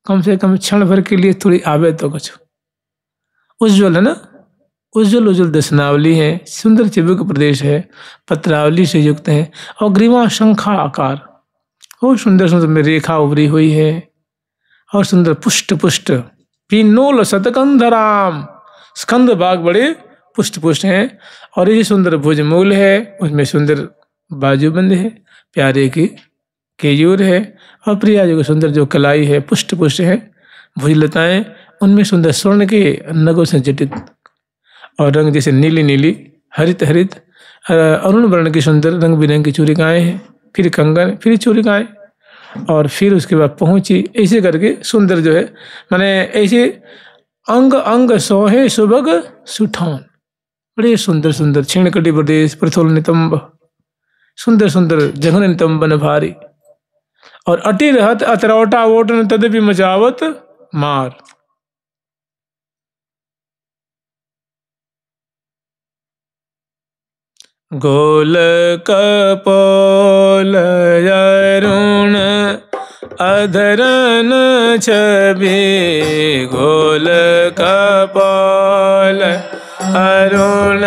कम से कम क्षण भर के लिए थोड़ी आवे तो कुछ। उज्जवल है ना, उज्जवल उज्जवल दसनावली है, सुंदर चिबुक प्रदेश है, पत्रावली से युक्त है, और ग्रीवा शंखा आकार, बहुत सुंदर सुंदर में रेखा उभरी हुई है, और सुंदर पुष्ट पुष्ट पीनोल शतकंधराम, स्कंद भाग बड़े पुष्ट पुष्ट हैं। और ये सुंदर भुजमूल है, उसमें सुंदर बाजूबंद है, प्यारे की केयूर है, और प्रिया जी को सुंदर जो कलाई है, पुष्ट पुष्ट है, भुजलताएं, उनमें सुंदर स्वर्ण के नगों से जटित, और रंग जैसे नीली नीली, हरित हरित, अरुण वर्ण की सुंदर रंग बिरंगी चूड़िकाएं हैं, फिर कंगन, फिर चूड़िकाएं, और फिर उसके बाद पहुंची, ऐसे करके सुंदर जो है, माने ऐसे अंग अंग सोहे सुभग सुठौन, बड़े सुंदर सुंदर, क्षीण कटि प्रदेश प्रथुल नितंब, सुंदर सुंदर जघन नितंबन भारी, और अति रहत अतरौटा वोटन तदपि मचावत मार। गोल कपोल अरुण अधरन छवि, गोल कपोल अरुण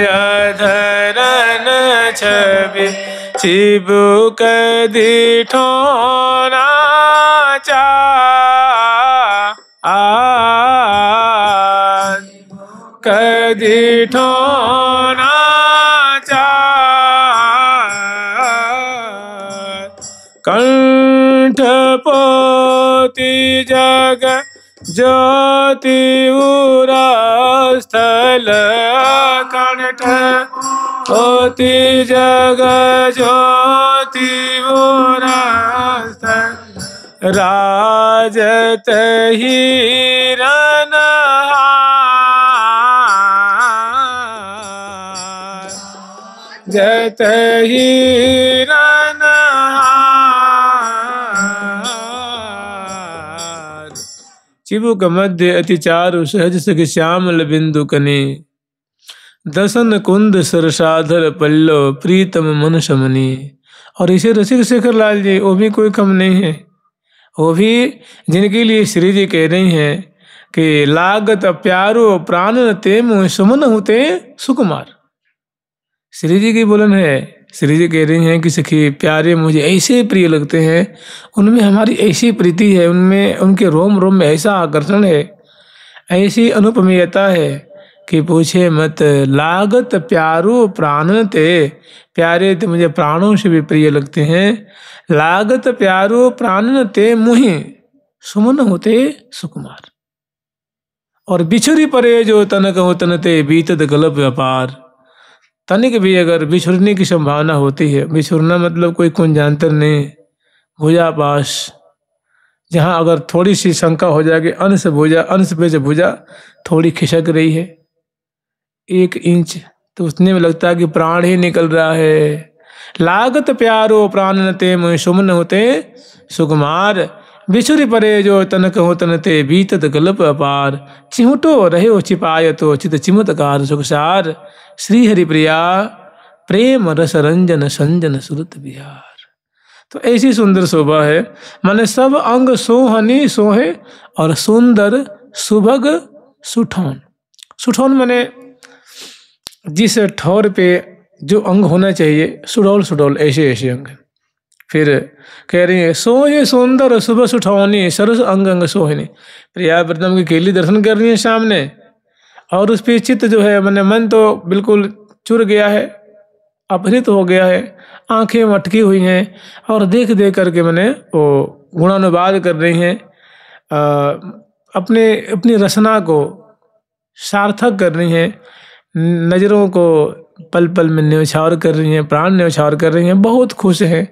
अधरन छवि, चिबुक दिठोना चा कदी ठोना चा कंठ पोती जग ज्योति उरा स्थल, कंठ पोती जग ज्योति उरा स्थल, राजत हिरन जत हिरन चिबुक मध्य अति चारु सहज सखी श्यामल बिंदु कने, दसन कुंद सरसाधर पल्लव प्रीतम मन समनी। और इसे रसिक शेखर लाल जी, वो भी कोई कम नहीं है, वो भी जिनके लिए श्री जी कह रही हैं कि लागत प्यारो प्राण ते मुँह सुमन होते सुकुमार। श्री जी की बोलन है, श्री जी कह रही हैं कि सखी प्यारे मुझे ऐसे प्रिय लगते हैं, उनमें हमारी ऐसी प्रीति है, उनमें उनके रोम रोम में ऐसा आकर्षण है, ऐसी अनुपमेयता है कि पूछे मत। लागत प्यारो प्राण ते, प्यारे ते मुझे प्राणों से भी प्रिय लगते हैं। लागत प्यारो प्राण ते मुहि सुमन होते सुकुमार। और बिछुरी परे जो तनक हो तनते बीतत गलप व्यापार। तनिक भी अगर बिछुरने की संभावना होती है, बिछुरना मतलब कोई कुंजांतर नहीं, भुजा पास, जहाँ अगर थोड़ी सी शंका हो जाएगी अंश भुजा, अंश पे जब भुजा थोड़ी खिसक रही है 1 इंच, तो उतने में लगता है कि प्राण ही निकल रहा है। लागत प्यारो प्राण नते मुँह सुमन होते सुकुमार, बिछुरी परे जो तनक हो तनते बीतत गलप अपार। चिहुटो रहे हो छिपायतो चित चिमतकार सुखसार, श्री हरि प्रिया प्रेम रस रंजन संजन सुरत बिहार। तो ऐसी सुंदर शोभा है, माने सब अंग सोहनी सोहे और सुंदर सुभग सुठौन। सुठौन माने जिस ठौर पे जो अंग होना चाहिए, सुडौल सुडौल ऐसे ऐसे अंग। फिर कह रही है सोहे सुंदर सुबह सुठौनी सरस अंग अंग सोहनी। प्रिया प्रथम की केली दर्शन कर रही है सामने, और उस पे चित्त जो है मैंने मन तो बिल्कुल चुर गया है, अपहृत हो गया है, आंखें मटकी हुई हैं, और देख देख करके मैंने वो गुणानुवाद कर रही हैं, अपनी रचना को सार्थक कर रही हैं, नज़रों को पल पल में न्यौछावर कर रही हैं, प्राण न्यौछावर कर रही हैं, बहुत खुश हैं,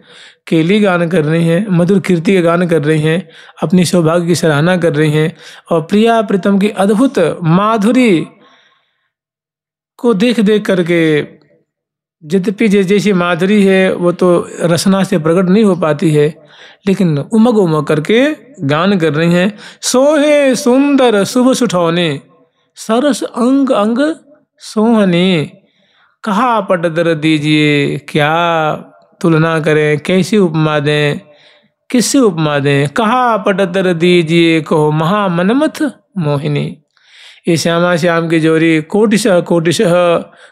केली गान कर रही हैं, मधुर कीर्ति के गान कर रही हैं, अपनी सौभाग्य की सराहना कर रही हैं, और प्रिया प्रीतम की अद्भुत माधुरी को देख देख करके, यद्यपि जैसी माधुरी है वो तो रसना से प्रकट नहीं हो पाती है, लेकिन उमग उमग करके गान कर रही हैं। सोहे सुंदर शुभ सुठौने सरस अंग अंग सोहनी, कहा पटदर दीजिए, क्या तुलना करें, कैसी उपमा दें, किससे उपमा दें। कहा पटदर दीजिए कहो महा मनमथ मोहिनी। ये श्यामा श्याम की जोरी कोटिशः कोटिशः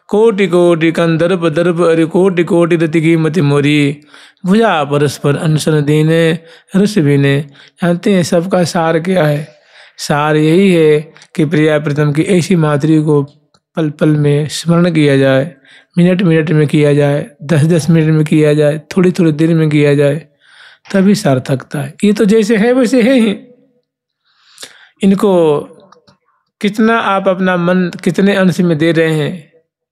कोटि कोटि कंदर्प दर्प अरे कोटि कोटि रति की मति मोरी। भुजा परस्पर अनशन दीने रस बीने। जानते हैं सबका सार क्या है? सार यही है कि प्रिया प्रीतम की ऐसी माधुरी को पल पल में स्मरण किया जाए, मिनट मिनट में किया जाए, 10-10 मिनट में किया जाए, थोड़ी थोड़ी देर में किया जाए, तभी सार्थकता है। ये तो जैसे है वैसे है ही। इनको कितना आप अपना मन कितने अंश में दे रहे हैं,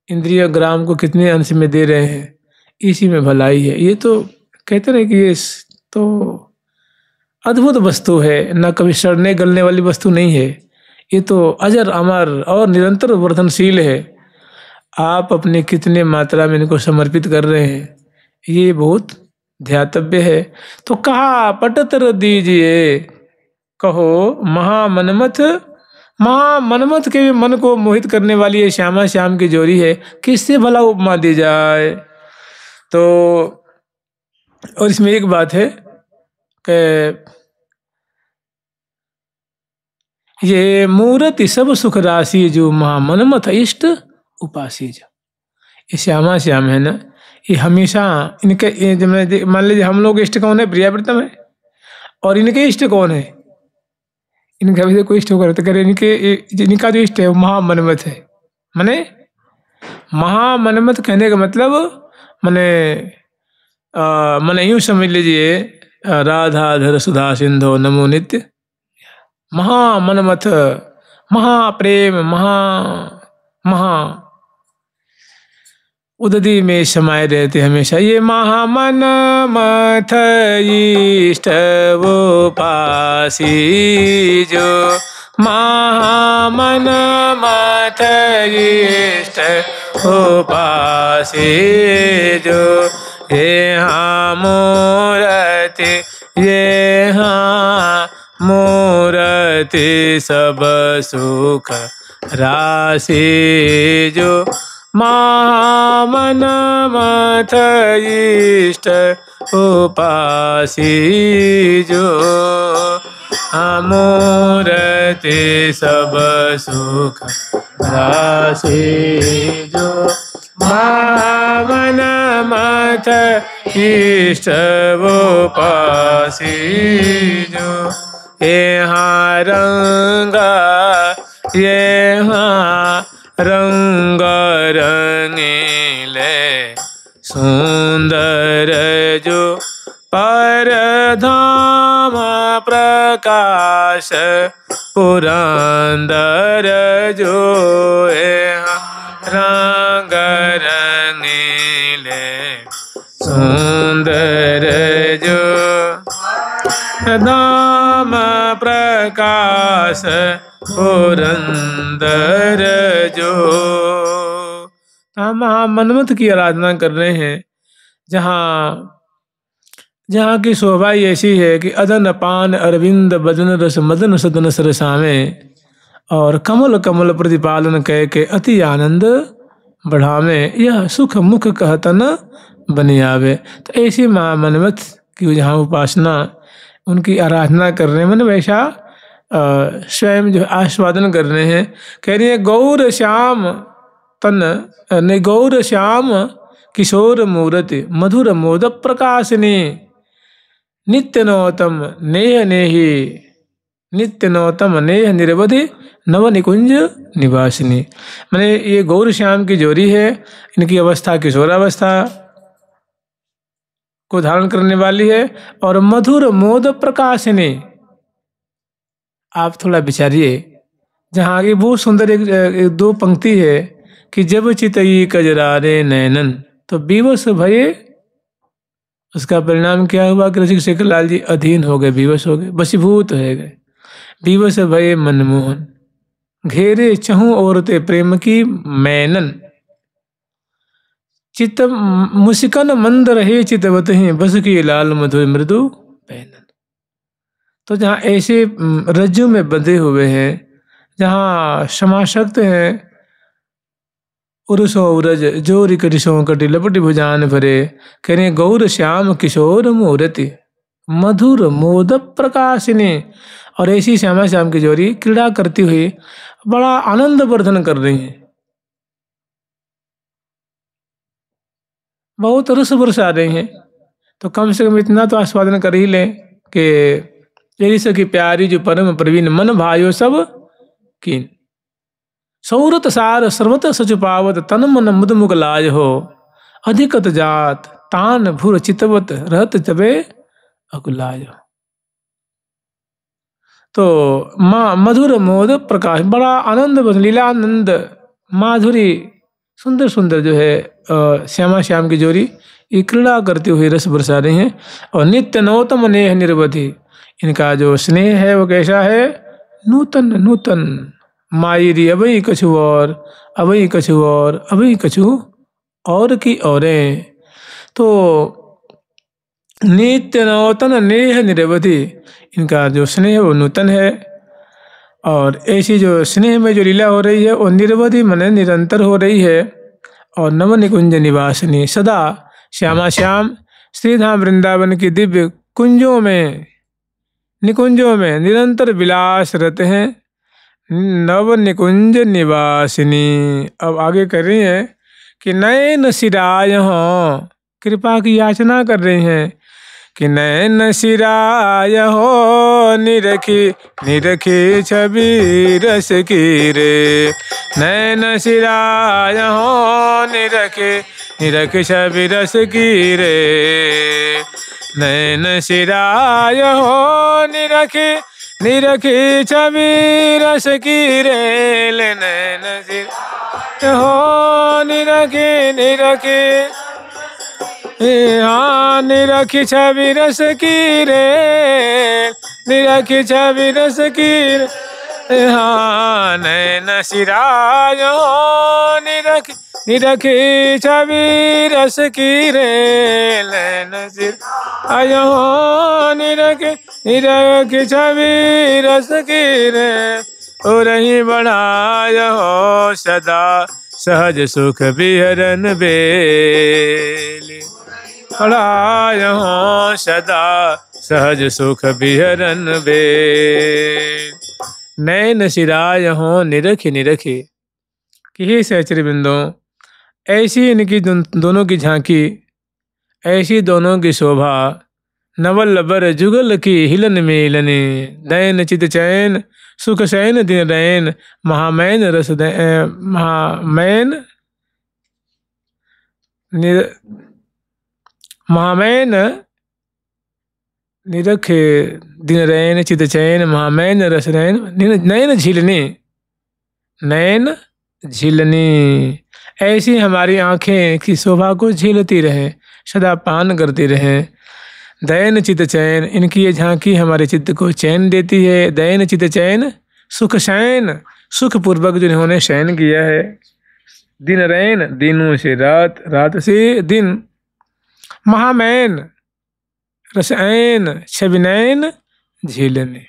इंद्रिय ग्राम को कितने अंश में दे रहे हैं, इसी में भलाई है। ये तो कहते हैं कि ये तो अद्भुत वस्तु है, न कभी सड़ने गलने वाली वस्तु नहीं है। ये तो अजर अमर और निरंतर वर्धनशील है। आप अपने कितने मात्रा में इनको समर्पित कर रहे हैं, ये बहुत ध्यातव्य है। तो कहा पटतर दीजिए, कहो महामनमथ। महामनमथ के मन को मोहित करने वाली ये श्यामा श्याम की जोड़ी है, किससे भला उपमा दी जाए। तो और इसमें एक बात है कि ये मूर्ति सब सुख राशि जो महामनमथ इष्ट उपासी जो ये श्यामा श्याम है ना, ये हमेशा इनके मान लीजिए हम लोग इष्ट कौन है, प्रियाव्रतम है, और इनके इष्ट कौन है, इनका भी कोई इष्ट होकर तो करे इनका जो इष्ट है वो महामनमथ है। माने महामनमथ कहने का मतलब माने यूं समझ लीजिए, राधाधर सुधा सिंधो नमो नित्य। महामनमथ, महाप्रेम, महा उदधि में समाये रहते हमेशा। ये महामनमथ इष्ट वो पासी जो, महामनमथ इष्ट वो पासी जो, ये हाँ मूर्ति, ये हाँ मूर्ति सब सुख राशि जो, महामनमथ इष्ट उपासी जो, मूर्ति सब सुख राशि जो, महामनमथ इष्ट उपासी जो, यहाँ रंगा यहाँ रंग रंगीले सुंदर जो, परधाम प्रकाश पुरंदर जो, यहाँ रंग रंगीले सुंदर जो, धाम प्रकाश पुरंदर जो। हम मनमथ की आराधना कर रहे हैं, जहाँ की शोभा ऐसी है कि अदन पान अरविंद बदन रस मदन सदन सरसावे, और कमल कमल प्रतिपालन कह के अति आनंद बढ़ावे, यह सुख मुख कहतन बन आवे। तो ऐसी माँ मनमथ की जहाँ उपासना, उनकी आराधना कर रहे हैं, मन वैसा स्वयं जो आस्वादन कर रहे हैं। कह रही है गौर श्याम ने गौर श्याम किशोर मूर्ति मधुर मोद प्रकाशनी, नित्य नौतम नेह नेही, नित्य नौतम नेह निरवधि नव निकुंज निवासिनी। मैंने ये गौर श्याम की जोड़ी है, इनकी अवस्था किशोरावस्था को धारण करने वाली है, और मधुर मोद प्रकाशनी। आप थोड़ा विचारिए, जहाँ आगे बहुत सुंदर एक दो पंक्ति है कि जब चितई कजरारे नैनन, तो विवश भये, उसका परिणाम क्या हुआ कि रसिक शेखर लाल जी अधीन हो गए, विवश हो गए, वशीभूत हो गए। विवश भये मनमोहन, घेरे चहु औरते प्रेम की मैनन, चित्त मुस्कन मंद रहे चितवत ही, बस की लाल मधुर मृदु पैनन। तो जहाँ ऐसे रज्जु में बंधे हुए हैं, जहाँ समाशक्त हैं, उरुसो उरज जोरी कटिसो कटि लपटि भुजान भरे, कह रहे गौर श्याम किशोर मूर्ति मधुर मोद प्रकाशिनी। और ऐसी श्यामा श्याम की जोड़ी क्रीड़ा करती हुई बड़ा आनंद वर्धन कर रही है, बहुत रस बरसा रही हैं। तो कम से कम इतना तो आस्वादन कर ही लें कि यही सखी प्यारी जो परम प्रवीण मन भायो सब कीन, सौरत सार सर्वत सच पावत तन मन मुद मुग लाज हो, अधिकत जात तान भूर चितवत रहत जबे अकुलाय। तो मधुर मोद प्रकाश, बड़ा आनंद, लीलानंद, माधुरी, सुंदर सुंदर जो है श्यामा श्याम की जोड़ी ये क्रीड़ा करते हुए रस बरसा रहे हैं। और नित्य नौतम नेह निरवधि, इनका जो स्नेह है वो कैसा है? नूतन नूतन। मायरी अभई कछु और, अभई कछु और, अभई कछु और की औरें। तो नित्य नौतन नेह निरवधि, इनका जो स्नेह वो नूतन है। और ऐसी जो स्नेह में जो लीला हो रही है वो निरवधि माने निरंतर हो रही है। और नव निकुंज निवासिनी, सदा श्यामा श्याम श्रीधाम वृंदावन की दिव्य कुंजों में, निकुंजों में निरंतर विलास रहते हैं। नव निकुंज निवासिनी। अब आगे कर रही हैं कि नयन सिराय हो, कृपा की याचना कर रही हैं कि नयन सिराय हो, निरखी निरखी छवि रस की रे। नयन सिराय हो, निरखी निरखी छवि रस की रे। नयन सिराय हो, निरखी निरखी छवि रस की रे। नयन सिराय हो, निरखी निरखी, हाँ निरखी छवि रस की रे। निरखी छवि रस की रे, हाँ नैन सिराय हो, निरखी निरखी छवि रस की रे। नैन सिराय हो, निरखी निरखी छवि रस की रे। हो रही बढ़ाय हो सदा, सहज सुख विहरन बेली। बढ़ाय हो सदा, सहज सुख विहरन बेल। नैन सिराय हो, निरखी निरखी, कि हे सहचरी बिंदों, ऐसी इनकी दोनों की झांकी, ऐसी दोनों की शोभा। नवल बर जुगल की हिलन मेलने, नैन चित चैन सुख सैन दिन रैन। महामैन रस महामैन महामैन निरखे दिन रैन चित चैन। महामैन रस रैन, नैन झिलनी, नैन झिलनी। ऐसी हमारी आंखें की शोभा को झीलती रहे, सदा पान करती रहे। दैन चित चैन, इनकी ये झांकी हमारे चित्त को चैन देती है। दैन चित चैन सुख शयन, सुख पूर्वक जो इन्होंने शयन किया है। दिन रैन, दिनों से रात, रात से दिन। महामैन रसैन, छविनैन झीलने,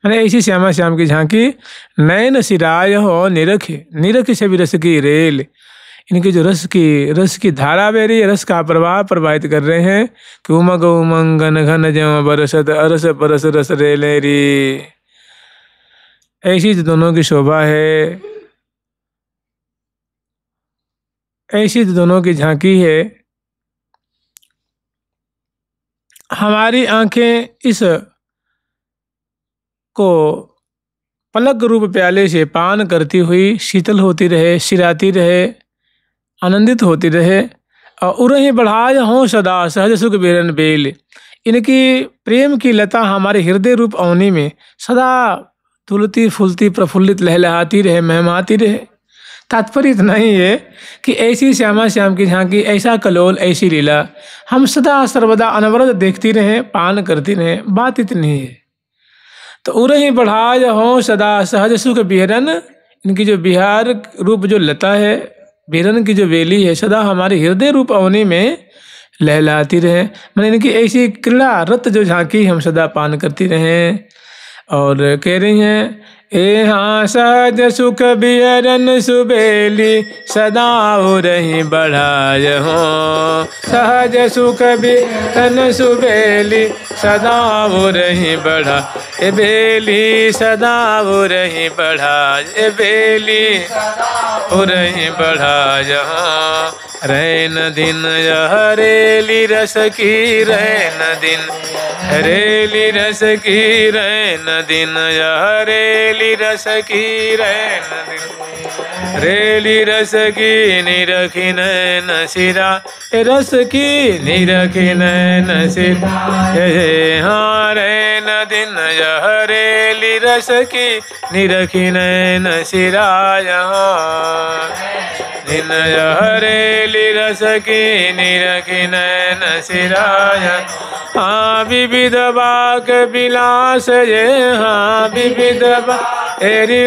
मैंने ऐसी श्यामा श्याम की झांकी। नैन सिराय हो, निरख निरख छवि रस की रेल। इनकी जो रस की धारा बह रही है, रस का प्रवाह प्रवाहित कर रहे हैं कि उमग उमंगन घन ज्यों बरसत, अरस परस रस रेलेरी। ऐसी जो दोनों की शोभा है, ऐसी जो दोनों की झांकी है। हमारी आंखें इस को पलक रूप प्याले से पान करती हुई शीतल होती रहे, सिराती रहे, आनंदित होती रहे। और उरही बढ़ाय हों सदा, सहज सुख बेरन बेल। इनकी प्रेम की लता हमारे हृदय रूप अवनी में सदा तुलती फूलती प्रफुल्लित लहलहाती रहे, महमाती रहे। तात्पर्य इतना ही है कि ऐसी श्यामा श्याम की झांकी, ऐसा कलोल, ऐसी लीला हम सदा सर्वदा अनवरत देखती रहें, पान करती रहें। बात इतनी है। तो उरही बढ़ाय हों सदा, सहज सुख बिहरन। इनकी जो बिहार रूप जो लता है, बिहरन की जो वेली है, सदा हमारे हृदय रूप अवनी में लहलाती रहे। मैंने इनकी ऐसी क्रीड़ा रत जो झांकी हम सदा पान करती रहें। और कह रही हैं, ए हाँ सहज सुख बिहरन सुबेली, सदा हो रही बढ़ाय हो। सहज सुख बिहरन सुबेली, सदा हो रही बढ़ा ए बेली। सदा हो रही बढ़ा ए बेली, हो रही बढ़ाय हो। रैन दिन हरेली रस की, रैन दिन हरेली रस की रैन दिन हरेली रस की रैन दिन रेली रस की निरखी नैन सिरा रस की निरखी नैन सिरा हाँ रैन दिन हरेली रस की निरखी नैन सिरा दिन हरेली रस की निरखी नैन सिराय हाँ विविध बाक विलास ये हाँ विविध एरि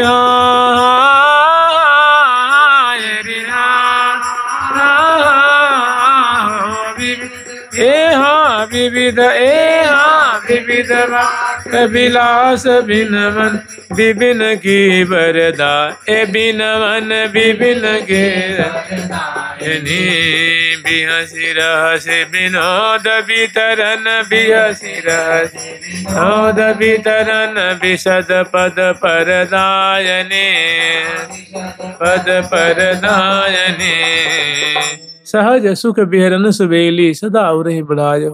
विविध विविध विलास बिन मन विभिन की बरदा ए बिन मन विभिन के बिहसी रहस्य विनोद वितरन बिहसी रहस्य विनोद वितरन विशद पद परदायने पद परदायने सहज सुख बिहरन सुबेली सदा उरहि बढ़ायो।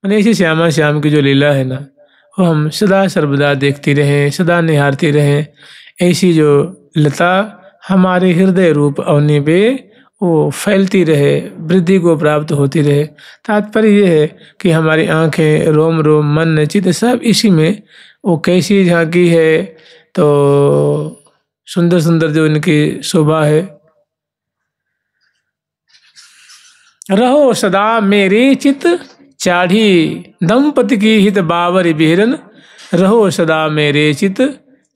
मैंने ऐसी श्यामा श्याम की जो लीला है ना वो हम सदा सर्वदा देखती रहें सदा निहारती रहें। ऐसी जो लता हमारे हृदय रूप अवनी पे वो फैलती रहे वृद्धि को प्राप्त होती रहे। तात्पर्य ये है कि हमारी आंखें रोम रोम मन चित्त सब इसी में वो कैसी झांकी है तो सुंदर सुंदर जो इनकी शोभा है। रहो सदा मेरे चित चाढ़ी दंपति की हित बावर बिहरन रहो सदा मेरे चित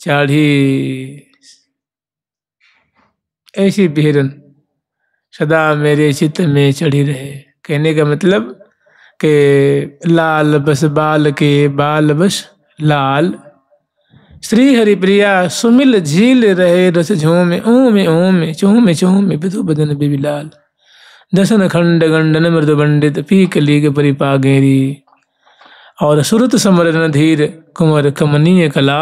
चाढ़ी ऐसी बिहरन सदा मेरे चित्त में चढ़ी रहे। कहने का मतलब कि लाल बस बाल के बाल बस लाल श्री हरि प्रिया सुमिल झील रहे रस झूमे ओमे ओमे चूमे चूमे बिधु बदन बिबिलाल दसन खंड गंडन मृद पंडित पी कली के परिपागेरी और सुरत समरन धीर कुंवर कमनीय कला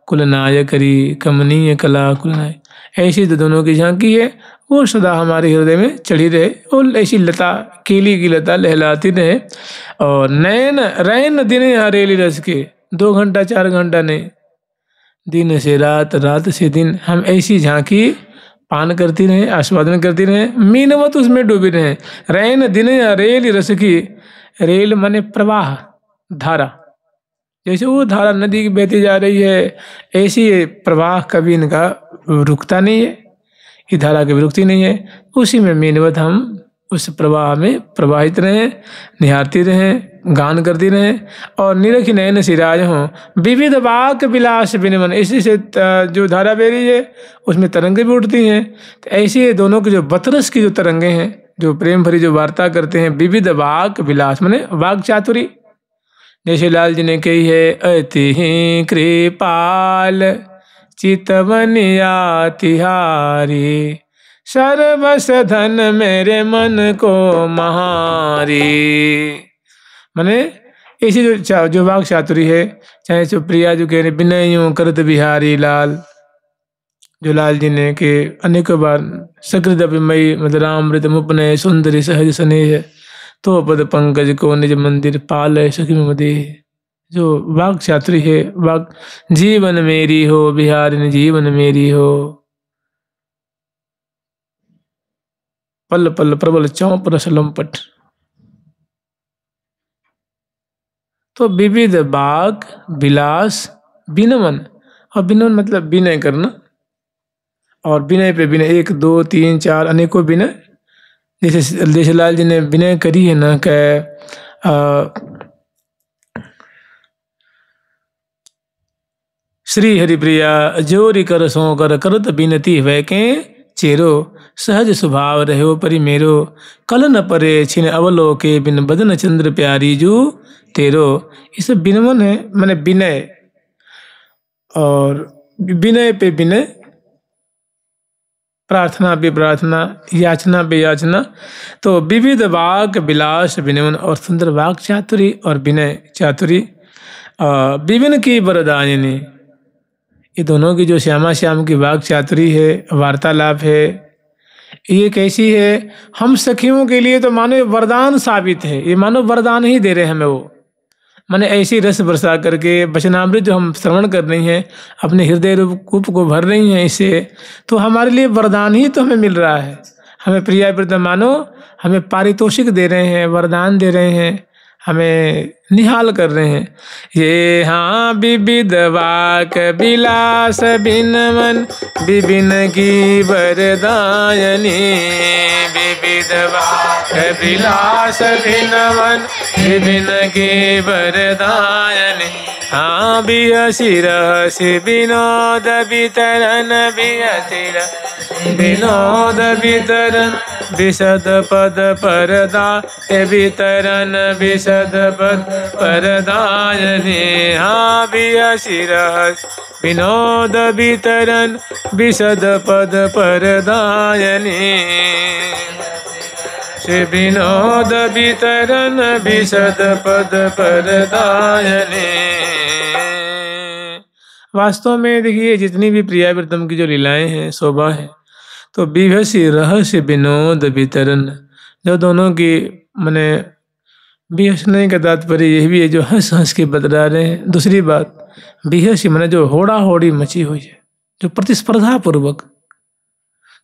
कुलनाय करी कमनीय कला कुलनाय। ऐसी तो दोनों की झांकी है वो सदा हमारे हृदय में चढ़ी रहे और ऐसी लता केली की लता लहलाती रहे। और नैन रैन दिन हरेली रस के 2 घंटा 4 घंटा नहीं दिन से रात रात से दिन हम ऐसी झांकी पान करती रहे आस्वादन करती रहे मीनवत उसमें डूबी रहे। रैन दिन रेल रस की रेल माने प्रवाह धारा जैसे वो धारा नदी की बहती जा रही है ऐसी प्रवाह कभी इनका रुकता नहीं है ये धारा कभी रुकती नहीं है। उसी में मीनवत हम उस प्रवाह में प्रवाहित रहें निहारती रहें गान करती रहें और निरखी नयन सिराज हों विविध वाक विलास बिनमन। इसी से जो धारा बह रही है उसमें तरंगे भी उठती हैं। तो ऐसे दोनों के जो बतरस की जो तरंगे हैं जो प्रेम भरी जो वार्ता करते हैं विविध वाक विलास माने वाक चातुरी। जैसे लाल जी ने कही है अति कृपाल चितवनिया तिहारी सर्वस धन मेरे मन को महारी। माने ऐसी जो वाक चातुरी है चाहे जो प्रिया जो कह रहे विनय यूं करत बिहारी लाल जो लाल जी ने के अनेकों बार सकृत अभिमयी मतलब रामृत मुपनय सुंदरी सहज स्नेह तो पद पंकज को निज मंदिर पाल सखी मदे। जो वाक चातुरी है वाक जीवन मेरी हो बिहारिन जीवन मेरी हो पल पल प्रबल चौप रस लंपट। तो विविध बाग विलास बिनमन और बिनमन मतलब विनय करना और विनय पे विनय 1 2 3 4 अनेकों विनय। जैसे देशलाल जी ने विनय करी है ना कि श्री हरिप्रिया जोरी कर सो कर करत बिनती वै के चेरो सहज स्वभाव रहो परि मेरो कल न परे छिन अवलोके बिन बदन चंद्र प्यारी जू तेरो। इस बिनमन है माने विनय और विनय पे विनय प्रार्थना पे प्रार्थना याचना पे याचना। तो विविध वाक विलास विनमन और सुंदर वाक चातुरी और विनय चातुरी विभिन्न की वरदायिनी। ये दोनों की जो श्यामा श्याम की वाक चातुरी है वार्तालाप है ये कैसी है हम सखियों के लिए तो मानो वरदान साबित है। ये मानो वरदान ही दे रहे हैं हमें वो माने ऐसी रस बरसा करके वचनामृत जो हम श्रवण कर रही हैं, अपने हृदय रूप को भर रही हैं इससे, तो हमारे लिए वरदान ही तो हमें मिल रहा है। हमें प्रिया प्रीतम मानो हमें पारितोषिक दे रहे हैं, वरदान दे रहे हैं, हमें निहाल कर रहे हैं। ये हाँ विविध वाक विलास बिन मन विपिन की वरदायनी, विविध वाक विलास बिन मन विपिन की वरदायनी। हाँ बिहसी रहसी विनोद वितरण बिहसी विनोद वितरण विशद पद परदा वितरण विशद पद परदायनी। हाँ बिहसी रहसी विनोद वितरण विशद पद परदायनी, श्री विनोद वितरण विशद पद परदायनी। वास्तव में देखिए जितनी भी प्रिया प्रीतम की जो लीलाएं हैं, शोभा है, तो बिहसी रहस्य विनोद वितरण, जो दोनों की माने बिहसने का तात्पर्य यही भी है जो हंस हंस के बतला रहे हैं। दूसरी बात बिहसी माने जो होड़ा होड़ी मची हुई है, जो प्रतिस्पर्धा पूर्वक,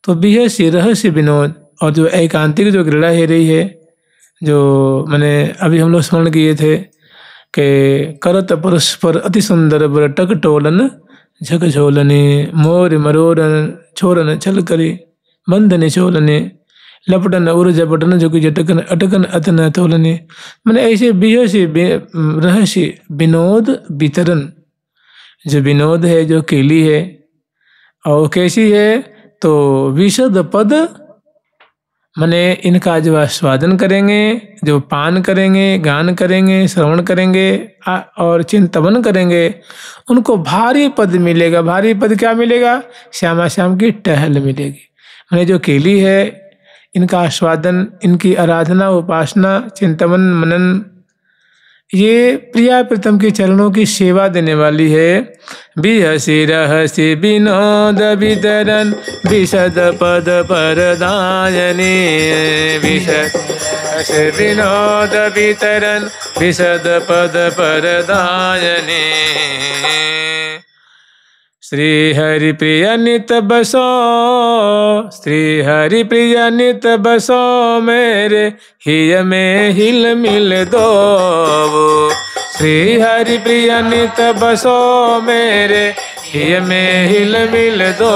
तो बिहसी रहस्य विनोद। और जो एकांतिक जो क्रीड़ा हो रही है, जो मैंने अभी हम लोग स्मरण किए थे कि करत परस्पर अति सुंदर बर टक टोलन झक झोलने मोर मरोरन छोरन छल करी बंधन छोलने लपटन उर झपटन झुकी झटकन अटकन अतन तोलने। मैंने ऐसे बिहसी रहस्य विनोद वितरण, जो विनोद है, जो केली है, और कैसी है तो विशद पद, माने इनका जो आस्वादन करेंगे, जो पान करेंगे, गान करेंगे, श्रवण करेंगे और चिंतवन करेंगे, उनको भारी पद मिलेगा। भारी पद क्या मिलेगा? श्यामा श्याम की टहल मिलेगी। माने जो केली है, इनका आस्वादन, इनकी आराधना, उपासना, चिंतवन, मनन, ये प्रिया प्रीतम के चरणों की सेवा देने वाली है। बिहसी रहसी विनोद वितरण विशद पद परदायनी, विशद विनोद वितरण विशद पद परदायनी। श्री हरि प्रिय नित बसो, श्री हरि प्रिय नित बसो मेरे हिय में हिल मिल दो। श्री हरि प्रिय नित बसो मेरे हिय में हिल मिल दो।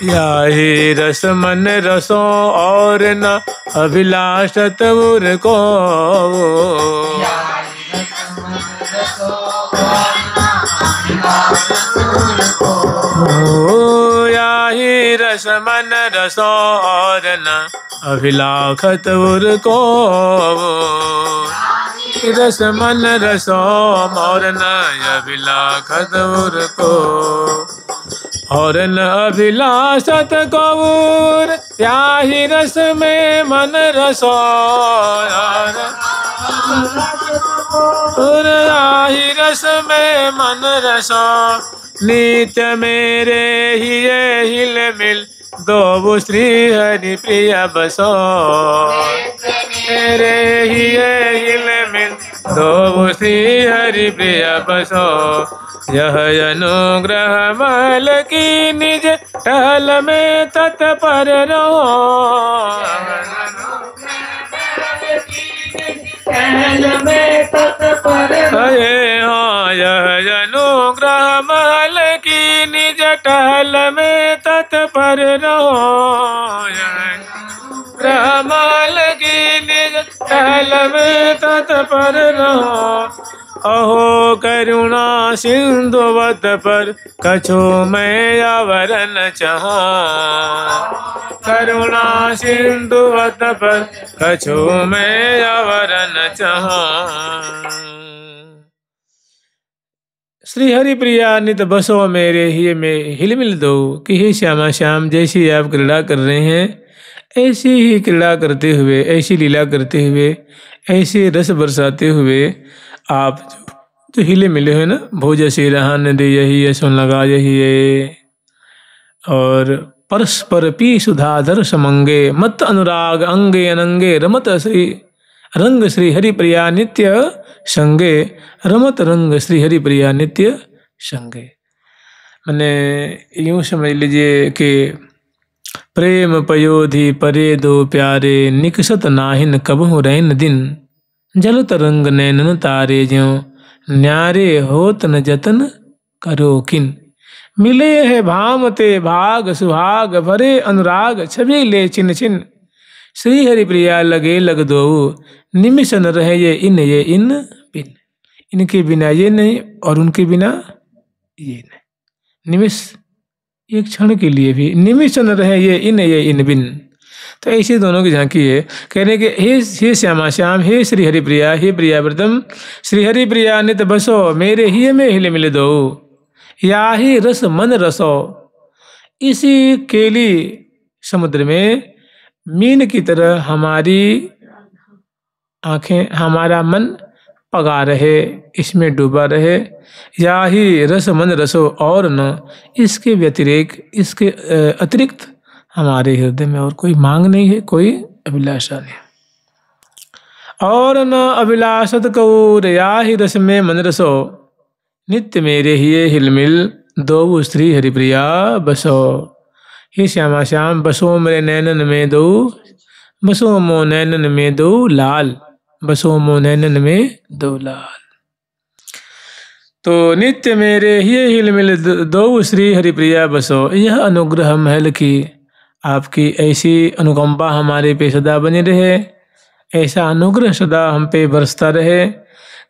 याही रस मन रसो और न अभिलाषत उर को, याही रस मन रसो और न अभिलाषत उर को। रस मन रसो और न अभिलाषत उर को, और न अभिलाषत गौर। याही रस में मन रसो और याही रस में मन रसो। नित्य मेरे हिये हिल मिल दो श्री हरि प्रिय बसो, मेरे हिये हिल मिल दो श्री हरि प्रिय बसो। यह अनुग्रह मल की निज टहल में तत्पर रहो, यह अनुग्रह महल की निज टहल में तत्पर रहो। अनुग्रह महल की निज टहल में तत्पर रहो। अहो करुणा सिंधुवत पर कछु मैं आवरण चाहा, करुणा सिंधुवत पर कछु मैं आवरण चाहा। श्री हरि प्रिया नित बसो मेरे ही में हिल मिल दो, कि हे श्यामा श्याम जैसी आप क्रीड़ा कर रहे हैं, ऐसी ही क्रीड़ा करते हुए, ऐसी लीला करते हुए, ऐसे रस बरसाते हुए आप जो हिले मिले हुए ना, भोज से रहन दे यही है सुन लगा यही है। और परस्पर पी सुधाधर समंगे मत अनुराग अंगे अनंगे रमत श्री रंग श्री हरि प्रिया नित्य संगे, रमत रंग श्री हरि प्रिया नित्य संगे। मैंने यूं समझ लीजिए कि प्रेम पयोधि परे दो प्यारे, निकसत नाहिन कबहु रैन दिन, जलत रंग नैनन तारे ज्यों, न्यारे होत न जतन करो किन। मिले है भाम ते भाग सुहाग, भरे अनुराग छवि ले चिन चिन, श्री हरि प्रिया लगे लग दो, निमिष न रहे ये इन बिन। इनके बिना ये नहीं और उनके बिना ये नहीं, निमिष एक क्षण के लिए भी, निमिष न रहे ये इन बिन। तो ऐसे दोनों की झांकी है। कहने के हे श्यामा श्याम, हे श्री हरि प्रिया, हे प्रियाव्रतम, श्री हरि प्रिया नित बसो, मेरे ही में हिले मिले दो, या ही रस मन रसो। इसी केली समुद्र में मीन की तरह हमारी आंखें, हमारा मन पगा रहे, इसमें डूबा रहे। या ही रस मन रसो, और न इसके व्यतिरेक, इसके अतिरिक्त हमारे हृदय में और कोई मांग नहीं है, कोई अभिलाषा नहीं। और न अभिलाषत कौर, या ही रस में मन रसो, नित्य मेरे ही हिलमिल दो श्री हरिप्रिया बसो। हे श्यामा श्याम, बसो मेरे नैनन में दो, बसो मो नैनन में दो लाल, बसो मो नैनन में दो लाल। तो नित्य मेरे ही हिलमिल दो श्री हरिप्रिया बसो। यह अनुग्रह महल की, आपकी ऐसी अनुकंपा हमारे पे सदा बनी रहे, ऐसा अनुग्रह सदा हम पे बरसता रहे।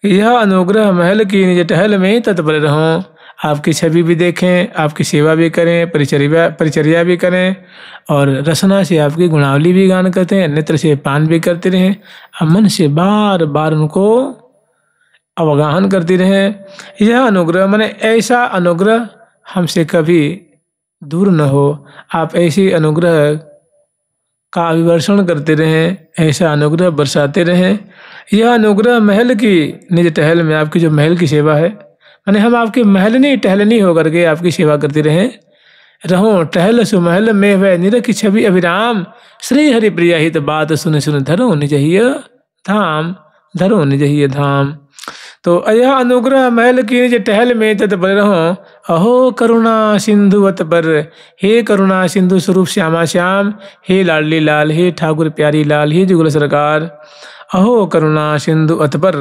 यह अनुग्रह महल की निज टहल में तत्पर रहूं, आपकी छवि भी देखें, आपकी सेवा भी करें, परिचर्या भी करें, और रसना से आपकी गुणावली भी गान करते हैं, नेत्र से पान भी करते रहें, और मन से बार बार उनको अवगाहन करती रहें। यह अनुग्रह माने ऐसा अनुग्रह हमसे कभी दूर न हो। आप ऐसी अनुग्रह का अभिवर्षण करते रहें, ऐसा अनुग्रह बरसाते रहें। यह अनुग्रह महल की निज टहल में, आपकी जो महल की सेवा है, माने हम आपके महलनी टहलनी होकर के आपकी सेवा करते रहें। रहो टहल सुमहल में वह निरखी छवि अभिराम, श्री हरि प्रिया हित बात सुन सुन धरो निजहिय धाम, धरो निजहिय धाम। तो यह अनुग्रह महल की निज टहल में तत्पर रहो। अहो करुणा सिंधु वत पर, हे करुणा सिंधु स्वरूप श्यामा श्याम, हे लाडली लाल, हे ठाकुर प्यारी लाल, हे जुगल सरकार। अहो करुणा सिंधु अत पर,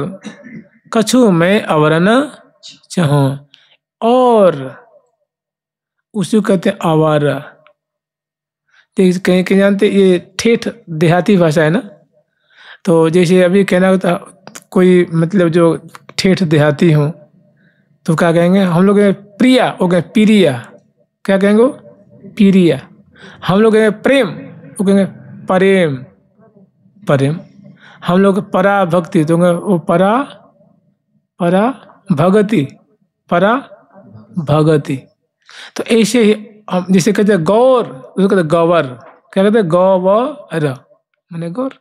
कछु मैं अवरन चाहूं। और उसको कहते हैं आवारा। कहीं कहीं जानते, ये ठेठ देहाती भाषा है ना। तो जैसे अभी कहना होता कोई, मतलब जो ठेठ देहाती हो तो क्या कहेंगे हम लोग, प्रिया वो कहेंगे पीरिया, क्या कहेंगे पीरिया। हम लोग कहेंगे प्रेम, वो कहेंगे प्रेम प्रेम। हम लोग परा भक्ति तो वो परा परा भगति, परा भगति। तो ऐसे ही हम जैसे कहते हैं गौर, उसको कहते हैं गौवर, क्या कहते हैं गौवर माने गौर।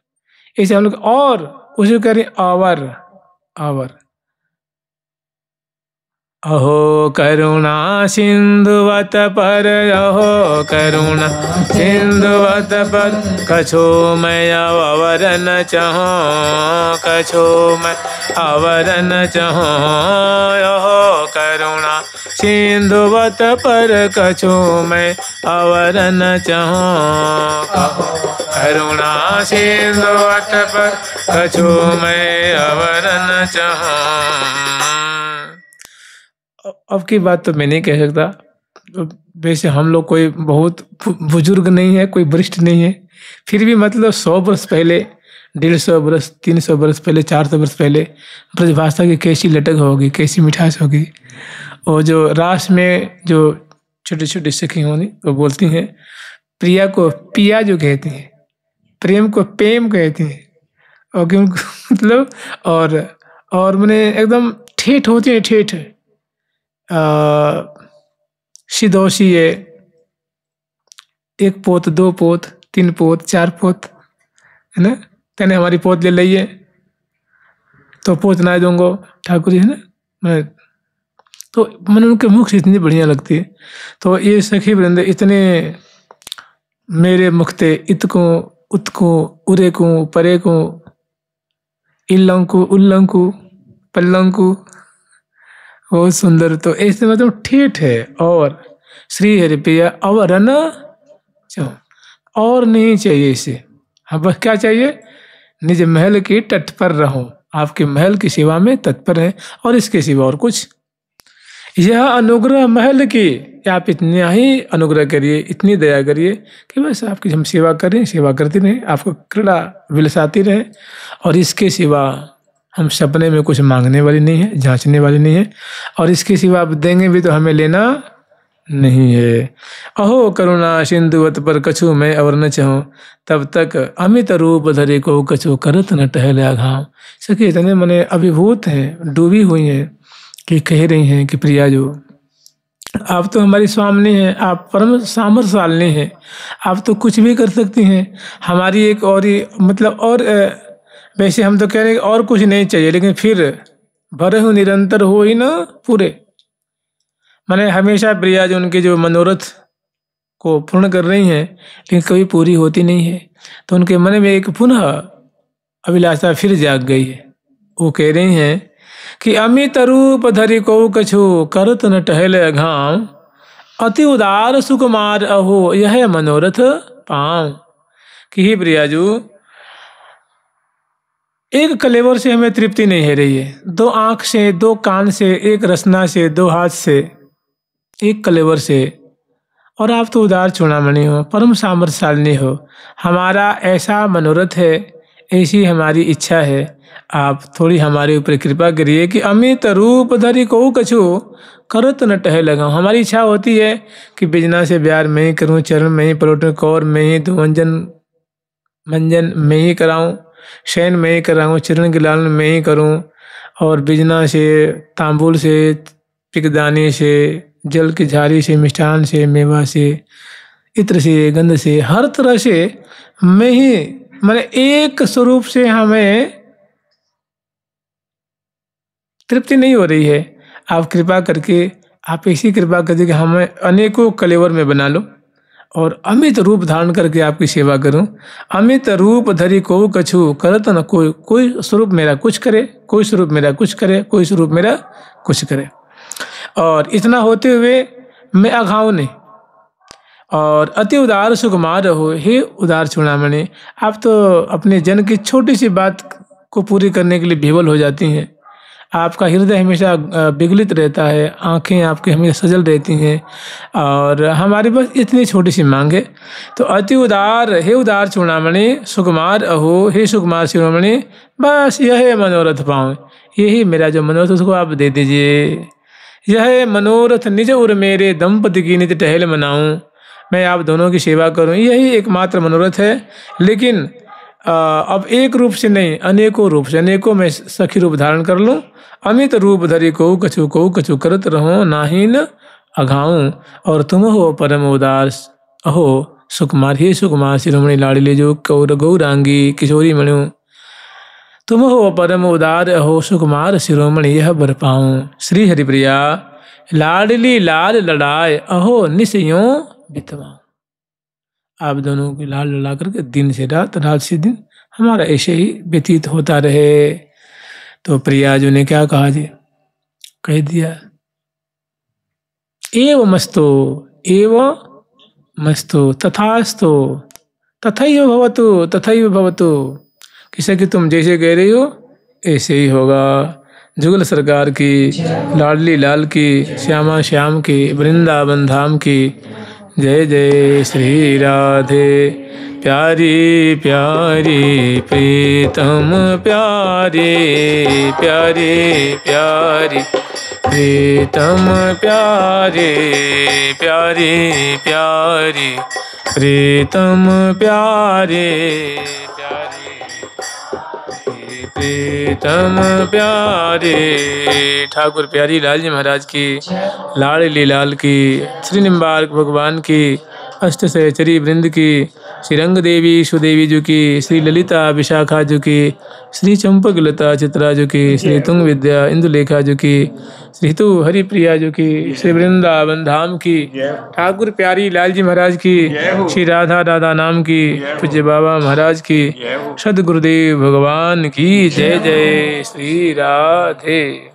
ऐसे हम लोग और उसे कह रहे आवर आवर। अहो करुणा सिंधुवत पर, अहो करुणा सिंधुवत पर, कछु मैं अवरन चाहूं, कछु मैं अवरन चाहूं। अहो करुणा सिंधुवत पर, कछु मैं अवरन चाहूं। करुणा सिंधुवत पर, कछु मैं अवरन चाहूं। अब की बात तो मैं नहीं कह सकता। तो वैसे हम लोग कोई बहुत बुजुर्ग नहीं है, कोई वरिष्ठ नहीं है, फिर भी मतलब 100 वर्ष पहले, 150 वर्ष, 300 वर्ष पहले, 400 वर्ष पहले ब्रजभाषा की कैसी लटक होगी, कैसी मिठास होगी। और जो रास में जो छोटी छोटी सखी होनी वो बोलती हैं, प्रिया को पिया जो कहती हैं, प्रेम को प्रेम कहती हैं, और मतलब और मैंने एकदम ठेठ होती है, ठेठ सिदोशी है, 1 पोत 2 पोत 3 पोत 4 पोत है ना, तेने हमारी पोत ले लिये तो पोत ना दूंगो ठाकुर जी है ना। तो मैंने उनके मुख से इतनी बढ़िया लगती है। तो ये सखी वृंद इतने मेरे मुखते इतको उत्को उरे को परे को इल्लंकु उल्लंकु पल्लंकु, बहुत सुंदर। तो ऐसे मतलब ठेठ है। और श्री हरिप्रिया अवरन चो, और नहीं चाहिए इसे। हाँ बस क्या चाहिए, निज महल की तट पर रहो, आपके महल की सेवा में तत्पर है और इसके सिवा और कुछ। यह अनुग्रह महल की, आप इतना ही अनुग्रह करिए, इतनी दया करिए कि बस आपकी हम सेवा करें, सेवा करती रहें, आपको क्रीड़ा विलसाती रहे, और इसके सिवा हम सपने में कुछ मांगने वाली नहीं है, जांचने वाली नहीं है, और इसके सिवा आप देंगे भी तो हमें लेना नहीं है। अहो करुणा सिंधुवत पर कछु मैं और न चाहूं, तब तक अमित रूप धरे को कछु करत न टहले घाव। सके इतने मने अभिभूत हैं, डूबी हुई हैं कि कह रही हैं कि प्रिया जो आप तो हमारी स्वामिनी हैं, आप परम सामर्थ्यशालिनी हैं, आप तो कुछ भी कर सकती हैं। हमारी एक और ही मतलब और वैसे हम तो कह रहे हैं और कुछ नहीं चाहिए, लेकिन फिर भरे हो निरंतर हो ही ना पूरे, माने हमेशा प्रिया जो उनके जो मनोरथ को पूर्ण कर रही हैं, लेकिन कभी पूरी होती नहीं है। तो उनके मन में एक पुनः अभिलाषा फिर जाग गई है। वो कह रही हैं कि अमित रूप धरि को कछु करत न टहले घाम, अति उदार सुकुमार अहो यह मनोरथ पाऊं। कि ही प्रियाजू, एक कलेवर से हमें तृप्ति नहीं है रही है, दो आंख से, दो कान से, एक रसना से, दो हाथ से, एक कलेवर से, और आप तो उदार चूड़ामणि हो, परम सामर्थ्यशालिनी हो। हमारा ऐसा मनोरथ है, ऐसी हमारी इच्छा है, आप थोड़ी हमारे ऊपर कृपा करिए कि अमित रूप धरि को कछु करत न टह लगाऊं। हमारी इच्छा होती है कि बिजना से ब्यार मैं ही करूं, चरण में ही पलटूं, कौर में ही धुवंजन मंजन में ही कराऊं, शयन में ही कराऊं, चरण के लालन में ही करूं, और बिजना से, तांबुल से, पिकदानी से, जल की झारी से, मिष्ठान से, मेवा से, इत्र से, गंध से, हर तरह से मैं ही, माने एक स्वरूप से हमें तृप्ति नहीं हो रही है। आप कृपा करके, आप ऐसी कृपा कर दीजिए कि हमें अनेकों कलेवर में बना लो और अमित रूप धारण करके आपकी सेवा करूं। अमित रूप धरि को कछु करत न कोई, कोई स्वरूप मेरा कुछ करे, कोई स्वरूप मेरा कुछ करे, कोई स्वरूप मेरा कुछ करे। और इतना होते हुए मैं अघाऊं नहीं, और अति उदार सुकुमार हो, हे उदार चूड़ामणि, आप तो अपने जन की छोटी सी बात को पूरी करने के लिए विवल हो जाती हैं। आपका हृदय हमेशा विगलित रहता है, आंखें आपकी हमेशा सजल रहती हैं, और हमारे पास इतनी छोटी सी मांग है। तो अति उदार, हे उदार चूड़ामणि, सुकुमार अहो, हे सुकुमार शिरोमणि, बस यह मनोरथ पाऊँ, यही मेरा जो मनोरथ उसको आप दे दीजिए। यह मनोरथ निज उर मेरे, दंपति की नित टहल मनाऊं, मैं आप दोनों की सेवा करूं, यही एकमात्र मनोरथ है। लेकिन अब एक रूप से नहीं, अनेकों रूप से, अनेकों में सखी रूप धारण कर लूं। अमित रूप धरि को कछु करत रहो, नाहीन अघाऊं, और तुम हो परम उदार अहो सुकुमार, हे सुकुमार शिरोमणि लाडले जो कौर गौरांगी किशोरी मणु, तुम हो परम उदार अहो सुकुमार शिरोमणि यह बर पाऊं। श्री हरिप्रिया लाडली लाल लड़ाए अहो निस्यों बितवाऊं। आप दोनों की लाल लड़ा करके दिन से रात, रात से दिन हमारा ऐसे ही व्यतीत होता रहे। तो प्रियाजू ने क्या कहा जी, कह दिया एव मस्तो, एव मस्तो, तथास्तो, तथैव भवतु, तथैव भवतु। किसे कि तुम जैसे कह रही हो ऐसे ही होगा। जुगल सरकार की, लाडली लाल की, श्यामा श्याम की, वृंदावन धाम की जय जय। श्री राधे प्यारी प्यारी प्रीतम प्यारी, प्यारी प्यारी प्रीतम प्यारी, प्यारी प्यारी प्रीतम प्यारी, प्रीतम प्यारे। ठाकुर प्यारी लाल जी महाराज की, लाडली लाल की, श्री निम्बार्क भगवान की, अष्ट सहचरी वृंद की, श्री रंग देवी सुदेवी जी की, श्री ललिता विशाखा जी की, श्री चंपक लता चित्रा जी की, श्री तुंग विद्या इंदुलेखा जी की, श्री तु हरिप्रिया जी की, श्री वृंदावन धाम की, ठाकुर प्यारी लाल जी महाराज की, श्री राधा दादा नाम की, पूज्य बाबा महाराज की, सदगुरुदेव भगवान की जय जय। श्री राधे।